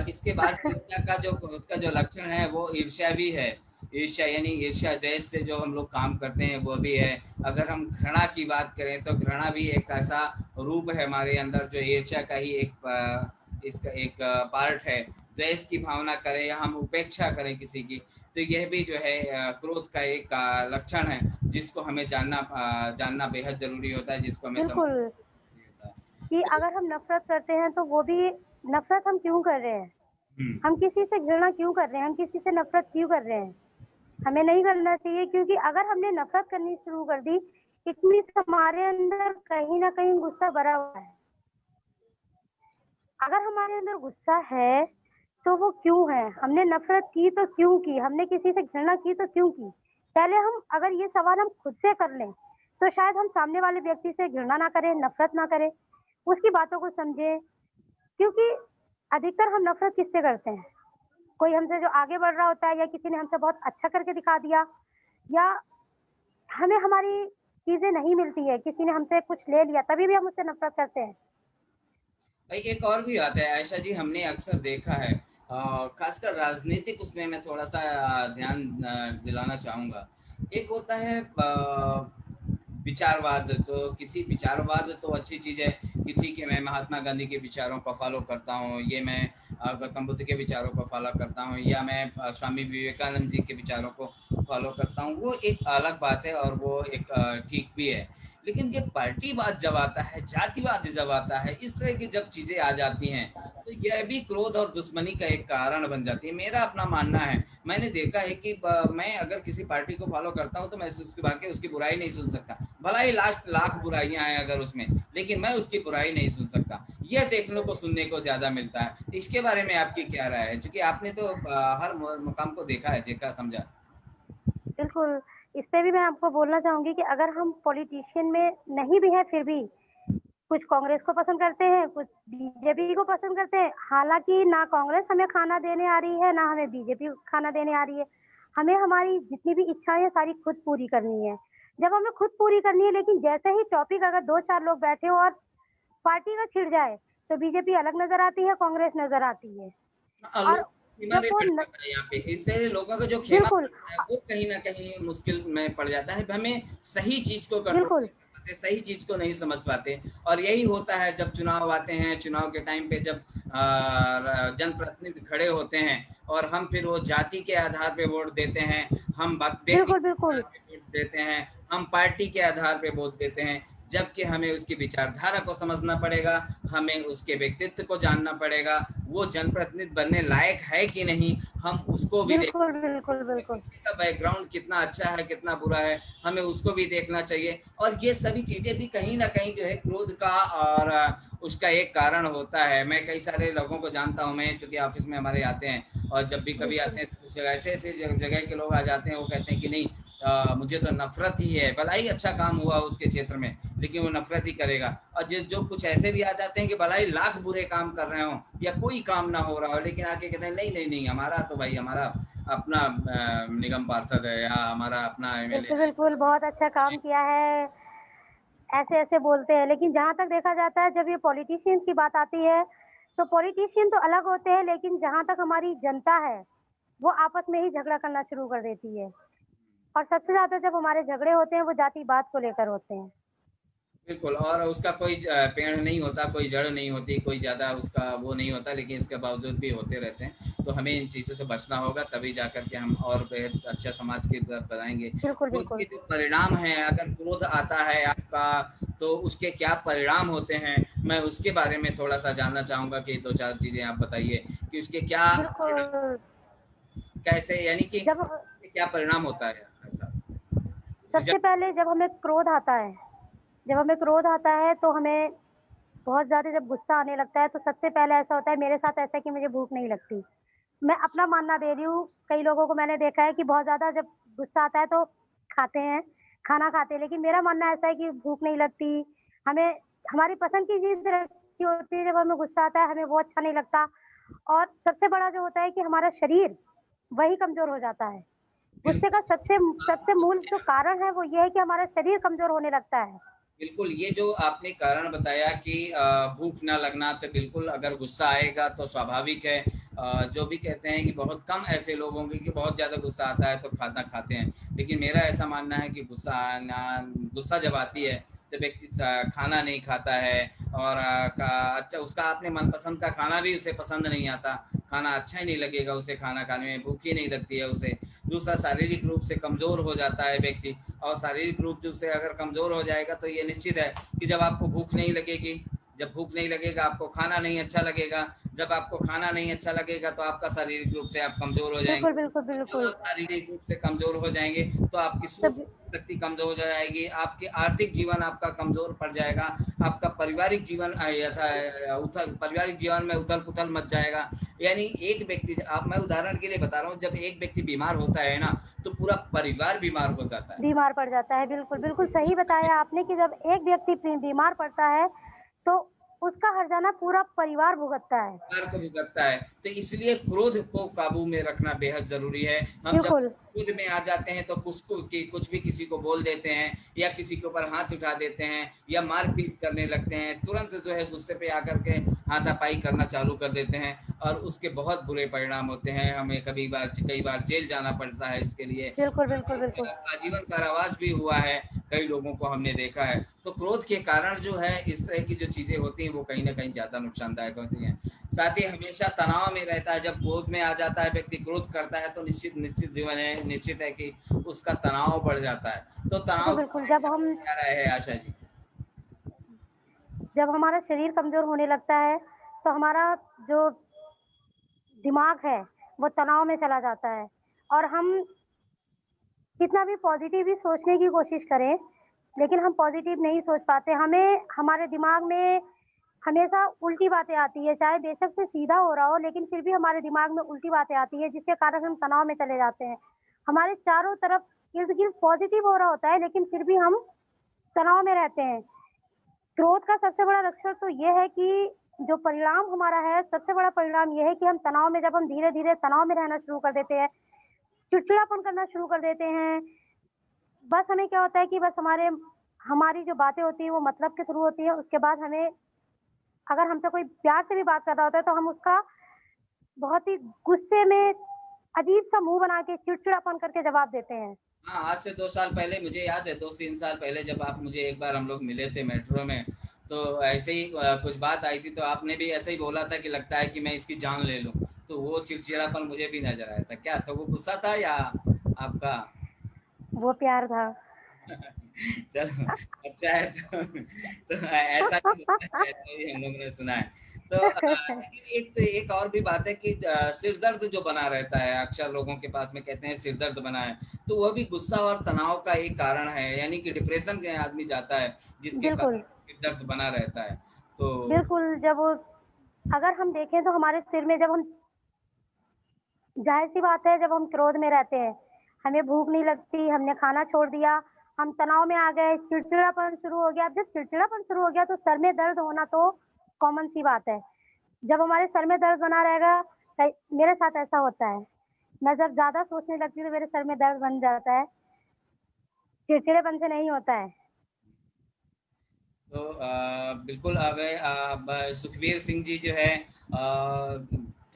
इसके बाद ईर्ष्या का जो उसका जो लक्षण है वो ईर्ष्या भी है। ईर्ष्या यानी ईर्ष्या द्वेष से जो हम लोग काम करते हैं वो भी है। अगर हम घृणा की बात करें तो घृणा भी एक ऐसा रूप है हमारे अंदर जो ईर्ष्या का ही एक इसका एक पार्ट है। द्वेष की भावना करें या हम उपेक्षा करें किसी की, तो यह भी जो है क्रोध का एक लक्षण है, जिसको हमें जानना बेहद जरूरी होता है, जिसको हमें समझना बिल्कुल, जरूरी होता है। कि तो अगर हम नफ़रत करते हैं तो वो भी नफ़रत हम क्यों कर रहे हैं? हम किसी से घृणा क्यों कर रहे हैं? हम किसी से नफ़रत क्यों कर रहे हैं? हमें नहीं करना चाहिए, क्योंकि अगर हमने नफ़रत करनी शुरू कर दी, इट मीन्स हमारे अंदर कहीं न कहीं गुस्सा भरा हुआ है। अगर हमारे अंदर गुस्सा है, तो वो क्यों है? हमने नफ़रत की तो क्यों की? हमने किसी से घृणा की तो क्यों की? पहले हम अगर ये सवाल हम खुद से कर लें, तो शायद हम सामने वाले व्यक्ति से घृणा ना करें, नफ़रत ना करें, उसकी बातों को समझें। क्योंकि अधिकतर हम नफ़रत किससे करते हैं? कोई हमसे जो आगे बढ़ रहा होता है, या किसी ने हमसे बहुत अच्छा करके दिखा दिया, या हमें हमारी चीज़ें नहीं मिलती है, किसी ने हमसे कुछ ले लिया, तभी भी हम उससे नफ़रत करते हैं। भाई एक और भी बात है आयशा जी, हमने अक्सर देखा है, खासकर राजनीतिक उसमें मैं थोड़ा सा ध्यान दिलाना चाहूँगा। एक होता है विचारवाद, तो किसी विचारवाद तो अच्छी चीज़ है कि ठीक है, मैं महात्मा गांधी के विचारों को फॉलो करता हूँ, ये मैं गौतम बुद्ध के विचारों को फॉलो करता हूँ, या मैं स्वामी विवेकानंद जी के विचारों को फॉलो करता हूँ, वो एक अलग बात है और वो एक ठीक भी है। लेकिन ये पार्टीवाद जब आता है, जातिवाद जब आता है, इस तरह की जब चीजें आ जाती हैं, तो यह भी क्रोध और दुश्मनी का एक कारण बन जाती है। मेरा अपना मानना है, मैंने देखा है कि मैं अगर किसी पार्टी को फॉलो करता हूं तो मैं उसकी बाकी उसकी बुराई नहीं सुन सकता, भला ही लास्ट लाख बुराइयां हैं अगर उसमें, लेकिन मैं उसकी बुराई नहीं सुन सकता। यह देखने को सुनने को ज्यादा मिलता है। इसके बारे में आपकी क्या राय है, क्योंकि आपने तो हर मुकाम को देखा है, देखा समझा। बिल्कुल, इस पे भी मैं आपको बोलना चाहूँगी कि अगर हम पॉलिटिशियन में नहीं भी हैं, फिर भी कुछ कांग्रेस को पसंद करते हैं, कुछ बीजेपी को पसंद करते हैं। हालाँकि ना कांग्रेस हमें खाना देने आ रही है, ना हमें बीजेपी खाना देने आ रही है। हमें हमारी जितनी भी इच्छाएँ हैं, सारी खुद पूरी करनी है। जब हमें खुद पूरी करनी है, लेकिन जैसे ही टॉपिक अगर 2-4 लोग बैठे हों और पार्टी का छिड़ जाए, तो बीजेपी अलग नज़र आती है, कांग्रेस नज़र आती है। और लोग खेमा जब भी वो पड़ न जाता है यहाँ पे, इससे लोगों का जो खेमा बिल्कुल पड़ता है वो कहीं ना कहीं मुश्किल में पड़ जाता है। हमें सही चीज को कंट्रोल बिल्कुल, नहीं कर पाते, सही चीज को नहीं समझ पाते। और यही होता है जब चुनाव आते हैं, चुनाव के टाइम पे जब जनप्रतिनिधि खड़े होते हैं और हम फिर वो जाति के आधार पे वोट देते हैं, हम व्यक्ति बिल्कुल, के बिल्कुल। आधार पे वोट देते हैं, हम पार्टी के आधार पे वोट देते हैं, जबकि हमें उसकी विचारधारा को समझना पड़ेगा, हमें उसके व्यक्तित्व को जानना पड़ेगा, वो जनप्रतिनिधि बनने लायक है कि नहीं, हम उसको भी देख, बिल्कुल, बिल्कुल, बिल्कुल। पीछे का बैकग्राउंड कितना अच्छा है कितना बुरा है, हमें उसको भी देखना चाहिए। और ये सभी चीजें भी कहीं ना कहीं जो है क्रोध का और उसका एक कारण होता है। मैं कई सारे लोगों को जानता हूँ, मैं चूंकि ऑफिस में हमारे आते हैं, और जब भी कभी आते बिल्कुल, हैं तो कुछ ऐसे ऐसे जगह के लोग आ जाते हैं, वो कहते हैं कि नहीं मुझे तो नफरत ही है, भला ही अच्छा काम हुआ उसके क्षेत्र में, लेकिन वो नफरत ही करेगा। और जिस जो कुछ ऐसे भी आ जाते हैं कि भला ही लाख बुरे काम कर रहे हो या कोई काम ना हो रहा हो, लेकिन आके कहते हैं नहीं नहीं नहीं, हमारा तो भाई हमारा अपना निगम पार्षद है या हमारा अपना एमएलए बिल्कुल, है। बिल्कुल, बहुत अच्छा काम किया है। ऐसे-ऐसे बोलते हैं, लेकिन जहाँ तक देखा जाता है जब ये पॉलिटिशियंस की बात आती है, तो पॉलिटिशियन तो अलग होते हैं लेकिन जहाँ तक हमारी जनता है, वो आपस में ही झगड़ा करना शुरू कर देती है। और सबसे ज़्यादा जब हमारे झगड़े होते हैं वो जाति-पात को लेकर होते हैं। बिल्कुल, और उसका कोई पेड़ नहीं होता, कोई जड़ नहीं होती, कोई ज़्यादा उसका वो नहीं होता, लेकिन इसके बावजूद भी होते रहते हैं। तो हमें इन चीज़ों से बचना होगा, तभी जाकर के हम और बेहद अच्छा समाज की तरफ बढ़ाएँगे। बिल्कुल, तो बिल्कुल। इसके जो परिणाम हैं, अगर क्रोध आता है आपका, तो उसके क्या परिणाम होते हैं? मैं उसके बारे में थोड़ा-सा जानना चाहूँगा कि 2-4 चीज़ें आप बताइए कि उसके क्या परिणाम, बिल्कुल, कैसे, यानी कि जब क्या परिणाम होता है ऐसा? सबसे रिज़ल्ट। पहले जब हमें क्रोध आता है तो हमें बहुत ज़्यादा जब गुस्सा आने लगता है तो सबसे पहले ऐसा होता है मेरे साथ ऐसा है कि मुझे भूख नहीं लगती। मैं अपना मानना दे रही हूँ, कई लोगों को मैंने देखा है कि बहुत ज़्यादा जब गुस्सा आता है तो खाते हैं, खाना खाते हैं, लेकिन मेरा मानना ऐसा है कि भूख नहीं लगती, हमें हमारी पसंद की चीज़ रखी होती है, जब हमें गुस्सा आता है हमें वो अच्छा नहीं लगता और सबसे बड़ा जो होता है कि हमारा शरीर, वही कमज़ोर हो जाता है। गुस्से का बिल्कुल। सबसे सबसे मूल जो कारण है वो ये है कि हमारा शरीर कमज़ोर होने लगता है। बिल्कुल, ये जो आपने कारण बताया कि भूख ना लगना, तो बिल्कुल अगर गुस्सा आएगा तो स्वाभाविक है। जो भी कहते हैं कि बहुत कम ऐसे लोग होंगे कि बहुत ज़्यादा गुस्सा आता है तो खाना खाते हैं। लेकिन मेरा ऐसा मानना है कि गुस्सा जब आती है तो व्यक्ति खाना नहीं खाता है, और अच्छा, उसका अपने मनपसंद का खाना भी उसे पसंद नहीं आता। खाना अच्छा ही नहीं लगेगा उसे, खाना खाने में भूख ही नहीं लगती है उसे। दूसरा, शारीरिक रूप से कमज़ोर हो जाता है व्यक्ति, और शारीरिक रूप से अगर कमज़ोर हो जाएगा तो ये निश्चित है कि जब आपको भूख नहीं लगेगी, जब भूख नहीं लगेगा आपको खाना नहीं अच्छा लगेगा, जब आपको खाना नहीं अच्छा लगेगा तो आपका शारीरिक रूप से आप कमज़ोर हो बिल्कुल, जाएँगे। बिल्कुल, जब बिल्कुल। आप शारीरिक रूप से कमज़ोर हो जाएँगे तो आपकी सोच तब शक्ति कमज़ोर हो जाएगी, आपकी आर्थिक जीवन आपका कमज़ोर पड़ जाएगा, आपका पारिवारिक जीवन पारिवारिक जीवन में उथल-पुथल मच जाएगा। यानी एक व्यक्ति, आप मैं उदाहरण के लिए बता रहा हूँ, जब एक व्यक्ति बीमार होता है ना, तो पूरा परिवार बीमार हो जाता है। बीमार पड़ जाता है, बिल्कुल, बिल्कुल सही बताया आपने कि जब एक व्यक्ति बीमार पड़ता है, तो उसका हर्जाना पूरा परिवार भुगतता है। परिवार को भी करता है। तो इसलिए क्रोध को काबू में रखना बेहद ज़रूरी है। हम जब बिल्कुल, क्रोध में आ जाते हैं तो कुछ भी किसी को बोल देते हैं, या किसी के ऊपर हाथ उठा देते हैं, या मार-पीट करने लगते हैं। तुरंत जो है गुस्से पे आकर के हाथापाई करना चालू कर देते हैं, और उसके बहुत बुरे परिणाम होते हैं। हमें कई बार जेल जाना पड़ता है इसके लिए। बिल्कुल, बिल्कुल, बिल्कुल। आजीवन कारावास भी हुआ है, कई लोगों को हमने देखा है। तो क्रोध के कारण जो है इस तरह की जो चीज़ें होती हैं वो कहीं न कहीं ज़्यादा नुकसानदायक होती हैं। साथ ही हमेशा तनाव में रहता है, जब क्रोध में आ जाता है व्यक्ति, क्रोध करता है तो निश्चित है कि उसका तनाव बढ़ जाता है। तो बिल्कुल, तनाव के बिल्कुल, बारे में आपकी क्या राय है आशा जी? जब हमारा शरीर कमज़ोर होने लगता है, तो हमारा जो दिमाग है, वो तनाव में चला जाता है और हम कितना भी पॉज़िटिव भी सोचने की कोशिश करें, लेकिन हम पॉज़िटिव नहीं सोच पाते। हमें हमारे दिमाग में हमेशा उल्टी बातें आती हैं, चाहे बेशक से सीधा हो रहा हो, लेकिन फिर भी हमारे दिमाग में उल्टी बातें आती हैं, जिसके कारण हम तनाव में चले जाते हैं। हमारे चारों तरफ इर्द-गिर्द पॉज़िटिव हो रहा होता है, लेकिन फिर भी हम तनाव में रहते हैं। क्रोध का सबसे बड़ा लक्षण तो ये है कि जो परिणाम हमारा है, सबसे बड़ा परिणाम ये है कि हम तनाव में जब हम धीरे-धीरे तनाव में रहना शुरू कर देते हैं, चिड़चिड़ापन करना शुरू कर देते हैं, बस हमें क्या होता है कि बस हमारी जो बातें होती हैं, वो मतलब के थ्रू होती हैं, उसके बाद हमें अगर हमसे कोई प्यार से भी बात कर रहा होता है, तो हम उसका बहुत ही गुस्से में अजीब-सा मुँह बना के चिड़चिड़ापन करके जवाब देते हैं। हाँ, आज से 2 साल पहले मुझे याद है, 2-3 साल पहले जब आप मुझे एक बार हम लोग मिले थे मेट्रो में, तो ऐसे ही कुछ बात आई थी, तो आपने भी ऐसे ही बोला था कि लगता है कि मैं इसकी जान ले लूँ। तो वो चिड़चिड़ापन मुझे भी नज़र आया था। क्या था, वो गुस्सा था या आपका? वो प्यार था। चलो, अच्छा है। तो ऐसा भी होता है, ऐसा भी हम लोगों ने सुना है। तो लेकिन एक और भी बात है कि सिर दर्द जो बना रहता है, अक्सर लोगों के पास में कहते हैं सिर दर्द बना है, तो वह भी गुस्सा और तनाव का एक कारण है, यानी कि डिप्रेशन में आदमी जाता है, जिसके बिल्कुल, कारण सिर दर्द बना रहता है। तो बिल्कुल, अगर हम देखें तो हमारे सिर में जब हम ज़ाहिर-सी बात है जब हम क्रोध में रहते हैं, हमें भूख नहीं लगती, हमने खाना छोड़ दिया, हम तनाव में आ गए, चिड़चिड़ापन शुरू हो गया। अब जब चिड़चिड़ापन शुरू हो गया तो सर में दर्द होना तो कॉमन सी बात है। जब हमारे सर में दर्द बना रहेगा कई मेरे साथ ऐसा होता है। मैं जब ज़्यादा सोचने लगती हूँ तो मेरे सर में दर्द बन जाता है, चिड़चिड़ेपन से नहीं होता है। तो बिल्कुल अब सुखबीर सिंह जी जो है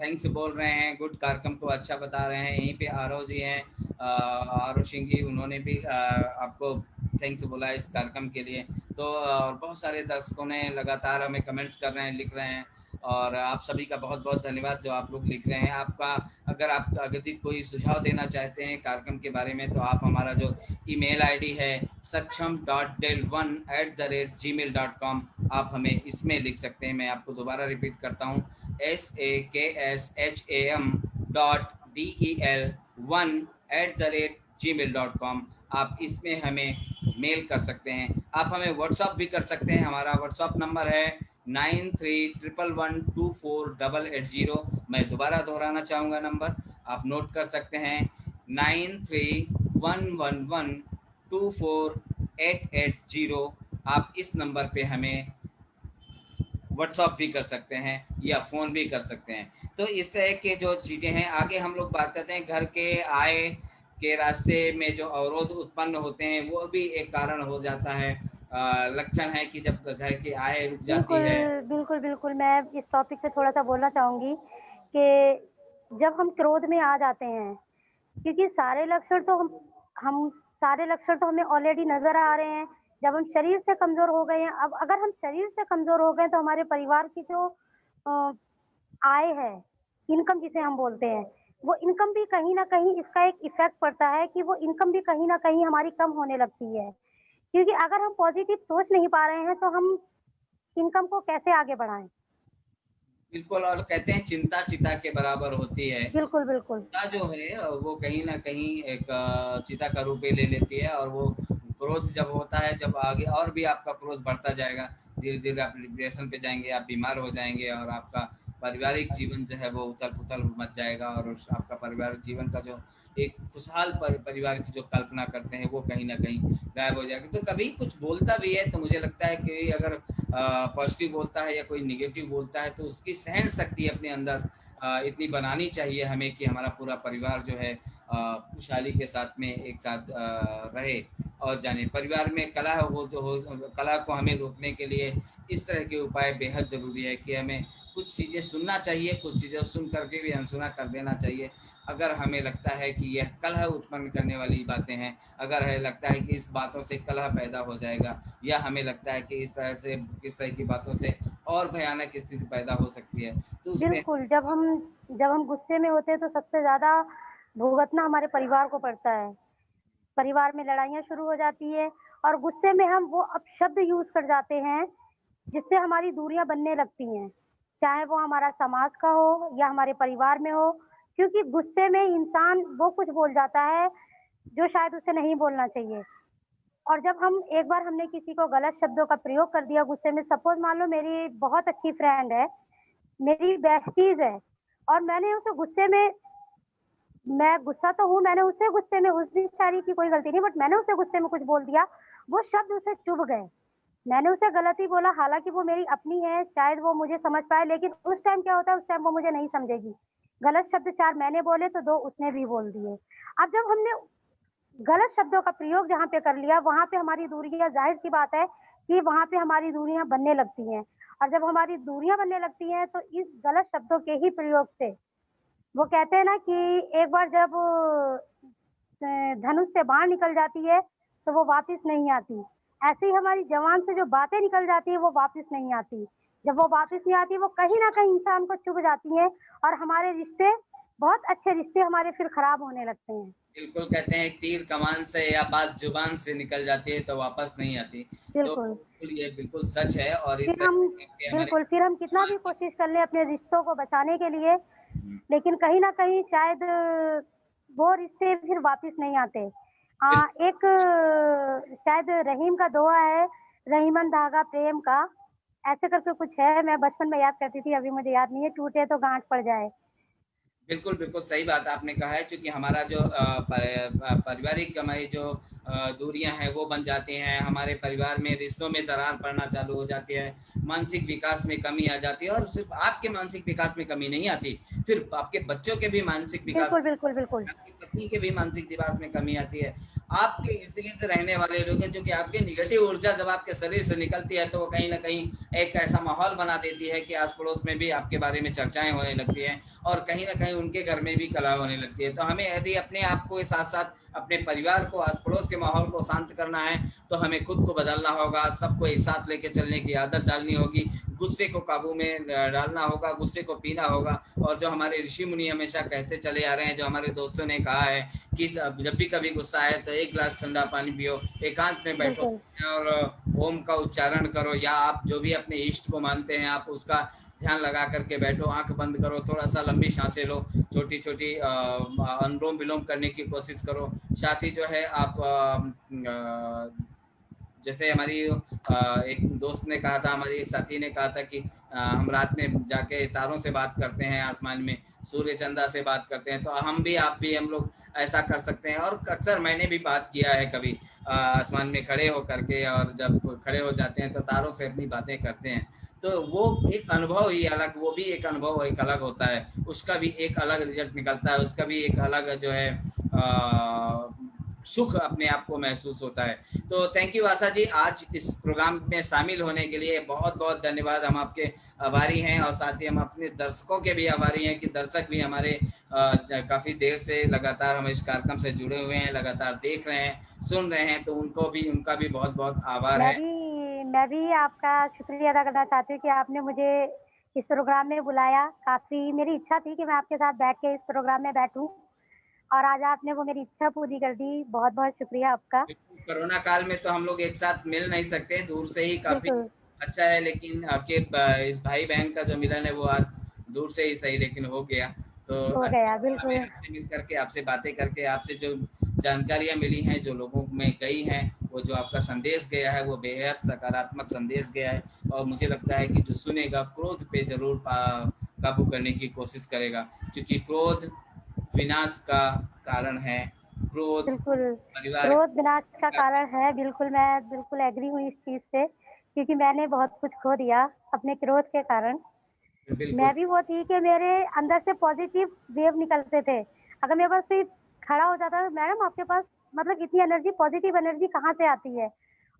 थैंक्स बोल रहे हैं, गुड कार्यक्रम को अच्छा बता रहे हैं। यहीं पे आरव जी हैं, आरव सिंह जी, उन्होंने भी आपको थैंक्स बोला है इस कार्यक्रम के लिए। तो बहुत सारे दर्शकों ने लगातार हमें कमेंट्स कर रहे हैं, लिख रहे हैं, और आप सभी का बहुत बहुत धन्यवाद जो आप लोग लिख रहे हैं। आपका अगर आप अगर कोई सुझाव देना चाहते हैं कार्यक्रम के बारे में, तो आप हमारा जो ईमेल आईडी है saksham.del1@gmail.com, आप हमें इसमें लिख सकते हैं। मैं आपको दोबारा रिपीट करता हूँ, saksham.del1@gmail.com। आप इसमें हमें मेल कर सकते हैं। आप हमें व्हाट्सअप भी कर सकते हैं। हमारा व्हाट्सअप नंबर है 9311248880। मैं दोबारा दोहराना चाहूँगा नंबर, आप नोट कर सकते हैं, 9311248880। आप इस नंबर पे हमें व्हाट्सअप भी कर सकते हैं या फ़ोन भी कर सकते हैं। तो इस तरह के जो चीज़ें हैं, आगे हम लोग बात करते हैं। घर के आय के रास्ते में जो अवरोध उत्पन्न होते हैं, वो भी एक कारण हो जाता है। लक्षण है कि जब घर की आय रुक जाती बिल्कुल, है। बिल्कुल, बिल्कुल, मैं इस टॉपिक पे थोड़ा-सा बोलना चाहूँगी कि जब हम क्रोध में आ जाते हैं, क्योंकि सारे लक्षण तो हमें ऑलरेडी नज़र आ रहे हैं। जब हम शरीर से कमज़ोर हो गए हैं, अब अगर हम शरीर से कमज़ोर हो गए तो हमारे परिवार की जो अ, आय है, इनकम जिसे हम बोलते हैं, वो इनकम भी कहीं न कहीं इसका एक इफ़ेक्ट पड़ता है कि वो इनकम भी कहीं न कहीं हमारी कम होने लगती है। क्योंकि अगर हम पॉज़िटिव सोच नहीं पा रहे हैं, तो हम इनकम को कैसे आगे बढ़ाएँ? बिल्कुल, और कहते हैं चिंता चिता के बराबर होती है। बिल्कुल, बिल्कुल। चिंता जो है वो कहीं न कहीं एक चिता का रूप ही ले लेती है, और वो क्रोध जब होता है, जब आगे और भी आपका क्रोध बढ़ता जाएगा, धीरे-धीरे आप डिप्रेशन पे जाएँगे, आप बीमार हो जाएँगे, और आपका पारिवारिक जीवन जो है वो उथल-पुथल मच जाएगा, और उस आपका पारिवारिक जीवन का जो एक खुशहाल परिवार की जो कल्पना करते हैं, वो कहीं न कहीं गायब हो जाएगी। तो कभी कुछ बोलता भी है, तो मुझे लगता है कि अगर पॉजिटिव बोलता है या कोई नेगेटिव बोलता है, तो उसकी सहन शक्ति अपने अंदर इतनी बनानी चाहिए हमें कि हमारा पूरा परिवार जो है खुशहाली के साथ में एक साथ रहे और जाने। परिवार में कलह हो कलह को हमें रोकने के लिए इस तरह के उपाय बेहद ज़रूरी है कि हमें कुछ चीज़ें सुनना चाहिए, कुछ चीज़ें सुन करके भी अनसुना कर देना चाहिए। अगर हमें लगता है कि यह कलह उत्पन्न करने वाली बातें हैं, अगर हमें लगता है कि इस बातों से कलह पैदा हो जाएगा, या हमें लगता है कि इस तरह की बातों से और भयानक स्थिति पैदा हो सकती है, तो उसमें बिल्कुल, जब हम गुस्से में होते हैं तो सबसे ज़्यादा भुगतना हमारे परिवार को पड़ता है। परिवार में लड़ाइयाँ शुरू हो जाती है और गुस्से में हम वो अपशब्द यूज़ कर जाते हैं, जिससे हमारी दूरियाँ बनने लगती हैं। चाहे वो हमारा समाज का हो या हमारे परिवार में हो, क्योंकि गुस्से में इंसान वो कुछ बोल जाता है, जो शायद उसे नहीं बोलना चाहिए। और जब हम एक बार हमने किसी को गलत शब्दों का प्रयोग कर दिया गुस्से में, सपोज़ मान लो मेरी बहुत अच्छी फ्रेंड है, मेरी बेस्टीज़ है और मैंने उसे गुस्से में मैं गुस्सा तो हूँ, मैंने उसे गुस्से में उस बेचारी की कोई गलती नहीं बट मैंने उसे गुस्से में कुछ बोल दिया, वो शब्द उसे चुभ गए। मैंने उसे गलत ही बोला, हालाँकि वो मेरी अपनी है, शायद वो मुझे समझ पाए लेकिन उस टाइम क्या होता है, उस टाइम वो मुझे नहीं समझेगी। गलत शब्द 4 मैंने बोले तो 2 उसने भी बोल दिए। अब जब हमने गलत शब्दों का प्रयोग जहाँ पे कर लिया, वहाँ पे हमारी दूरियाँ ज़ाहिर-सी बात है कि वहाँ पे हमारी दूरियाँ बनने लगती हैं और जब हमारी दूरियाँ बनने लगती हैं, तो इस गलत शब्दों के ही प्रयोग से वो कहते हैं ना कि एक बार जब धनुष से बाण निकल जाती है, तो वो वापस नहीं आती। ऐसे ही हमारी ज़ुबान से जो बातें निकल जाती हैं, वो वापस नहीं आती। जब वो वापस नहीं आती, वो कहीं न कहीं इंसान को चुभ जाती हैं और हमारे रिश्ते, बहुत अच्छे रिश्ते हमारे फिर खराब होने लगते हैं। बिल्कुल कहते हैं तीर कमान से या बात जुबान से निकल जाती है तो वापस नहीं आती। तो बिल्कुल। बिल्कुल ये बिल्कुल सच है, और इस फिर तरह हम के हमारे बिल्कुल, फिर हम कितना भी कोशिश कर लें अपने रिश्तों को बचाने के लिए, लेकिन कहीं न कहीं शायद वो रिश्ते फिर वापस नहीं आते। एक शायद रहीम का दोहा है, रहीमन धागा प्रेम का, ऐसे करके कुछ है, मैं बचपन में याद करती थी, अभी मुझे याद नहीं है, टूटे तो गाँठ पड़ जाए। बिल्कुल, बिल्कुल सही बात आपने कहा है, चूँकि हमारा जो पारिवारिक हमारी जो दूरियाँ हैं वो बन जाती हैं, हमारे परिवार में रिश्तों में दरार पड़ना चालू हो जाती है, मानसिक विकास में कमी आ जाती है, और सिर्फ़ आपके मानसिक विकास में कमी नहीं आती, फिर आपके बच्चों के भी मानसिक विकास, बिल्कुल, बिल्कुल, बिल्कुल। आपकी पत्नी के भी मानसिक विकास में कमी आती है। आपके इर्द गिर्द रहने वाले लोग हैं, जो कि आपकी निगेटिव ऊर्जा जब आपके शरीर से निकलती है तो वो कहीं ना कहीं एक ऐसा माहौल बना देती है कि आस पड़ोस में भी आपके बारे में चर्चाएं होने लगती हैं, और कहीं ना कहीं उनके घर में भी कलह होने लगती है। तो हमें यदि अपने आप को साथ साथ अपने परिवार को, आस पड़ोस के माहौल को शांत करना है, तो हमें खुद को बदलना होगा, सबको एक साथ लेके चलने की आदत डालनी होगी, गुस्से को काबू में डालना होगा, गुस्से को पीना होगा। और जो हमारे ऋषि मुनि हमेशा कहते चले आ रहे हैं, जो हमारे दोस्तों ने कहा है कि जब भी कभी गुस्सा आए तो एक गिलास ठंडा पानी पियो, एकांत में बैठो बिल्कुल और ओम का उच्चारण करो, या आप जो भी अपने इष्ट को मानते हैं आप उसका ध्यान लगा करके बैठो, आंख बंद करो, थोड़ा सा लंबी सांसें लो, छोटी छोटी अनुलोम विलोम करने की कोशिश करो। साथ ही जो है आप जैसे हमारी एक दोस्त ने कहा था, हमारी एक साथी ने कहा था कि हम रात में जाके तारों से बात करते हैं, आसमान में सूर्य चंदा से बात करते हैं, तो हम भी, आप भी, हम लोग ऐसा कर सकते हैं। और अक्सर मैंने भी बात किया है कभी आसमान में खड़े हो करके, और जब खड़े हो जाते हैं तो तारों से अपनी बातें करते हैं, तो वो एक अनुभव ही अलग, वो भी एक अनुभव एक अलग होता है, उसका भी एक अलग रिजल्ट निकलता है, उसका भी एक अलग जो है सुख अपने आप को महसूस होता है। तो थैंक यू आशा जी, आज इस प्रोग्राम में शामिल होने के लिए बहुत बहुत धन्यवाद। हम आपके आभारी हैं, और साथ ही हम अपने दर्शकों के भी आभारी हैं कि दर्शक भी हमारे काफ़ी देर से लगातार हम इस कार्यक्रम से जुड़े हुए हैं, लगातार देख रहे हैं, सुन रहे हैं, तो उनको भी, उनका भी बहुत बहुत आभार है। मैं भी आपका शुक्रिया अदा करना चाहती हूँ कि आपने मुझे इस प्रोग्राम में बुलाया। काफ़ी मेरी इच्छा थी कि मैं आपके साथ बैठ के इस प्रोग्राम में बैठूँ, और आज आपने वो मेरी इच्छा पूरी कर दी। बहुत-बहुत शुक्रिया आपका। कोरोना काल में तो हम लोग एक साथ मिल नहीं सकते, दूर से ही काफ़ी बिल्कुल, अच्छा है, लेकिन आपके इस भाई बहन का जो मिलन है वो आज दूर से ही सही लेकिन हो गया। तो हो अच्छा गया, लगा हमें बिल्कुल। आपसे मिल करके, आपसे बातें करके, आपसे जो जानकारियाँ मिली हैं, जो लोगों में गई हैं, वो जो आपका संदेश गया है वो बेहद सकारात्मक संदेश गया है। और मुझे लगता है कि जो सुनेगा क्रोध पे ज़रूर काबू करने की कोशिश करेगा, क्योंकि क्रोध विनाश का कारण है। क्रोध बिल्कुल, परिवार क्रोध विनाश का का कारण है। बिल्कुल, मैं बिल्कुल एग्री हूँ इस चीज़ से, क्योंकि मैंने बहुत कुछ खो दिया अपने क्रोध के कारण। बिल्कुल, मैं भी वो थी कि मेरे अंदर से पॉज़िटिव वेव निकलते थे। अगर मेरे पास कोई खड़ा हो जाता था, मैडम आपके पास मतलब इतनी एनर्जी, पॉज़िटिव एनर्जी कहाँ से आती है?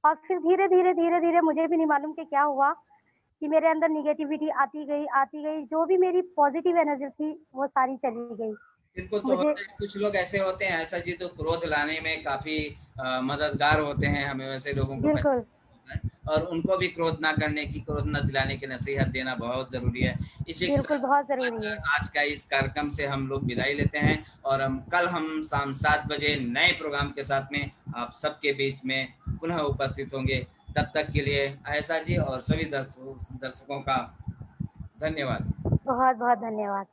और फिर धीरे-धीरे, धीरे-धीरे मुझे भी नहीं मालूम कि क्या हुआ कि मेरे अंदर नेगेटिविटी आती गई, आती गई। जो भी मेरी पॉज़िटिव एनर्जी थी, वो सारी चली गई। बिल्कुल। तो मुझे होता है, कुछ लोग ऐसे होते हैं ऐसा जी, तो क्रोध लाने में काफ़ी मददगार होते हैं, हमें वैसे लोगों को बिल्कुल, पहचान होता है, और उनको भी क्रोध ना करने की, क्रोध ना दिलाने की नसीहत देना बहुत ज़रूरी है। इसी के बिल्कुल साथ बहुत ज़रूरी है। आज का इस कार्यक्रम से हम लोग विदाई लेते हैं, और हम शाम 7 बजे नए प्रोग्राम के साथ में आप सबके बीच में पुनः उपस्थित होंगे। तब तक के लिए आयशा जी और सभी दर्शकों का धन्यवाद। बहुत-बहुत धन्यवाद।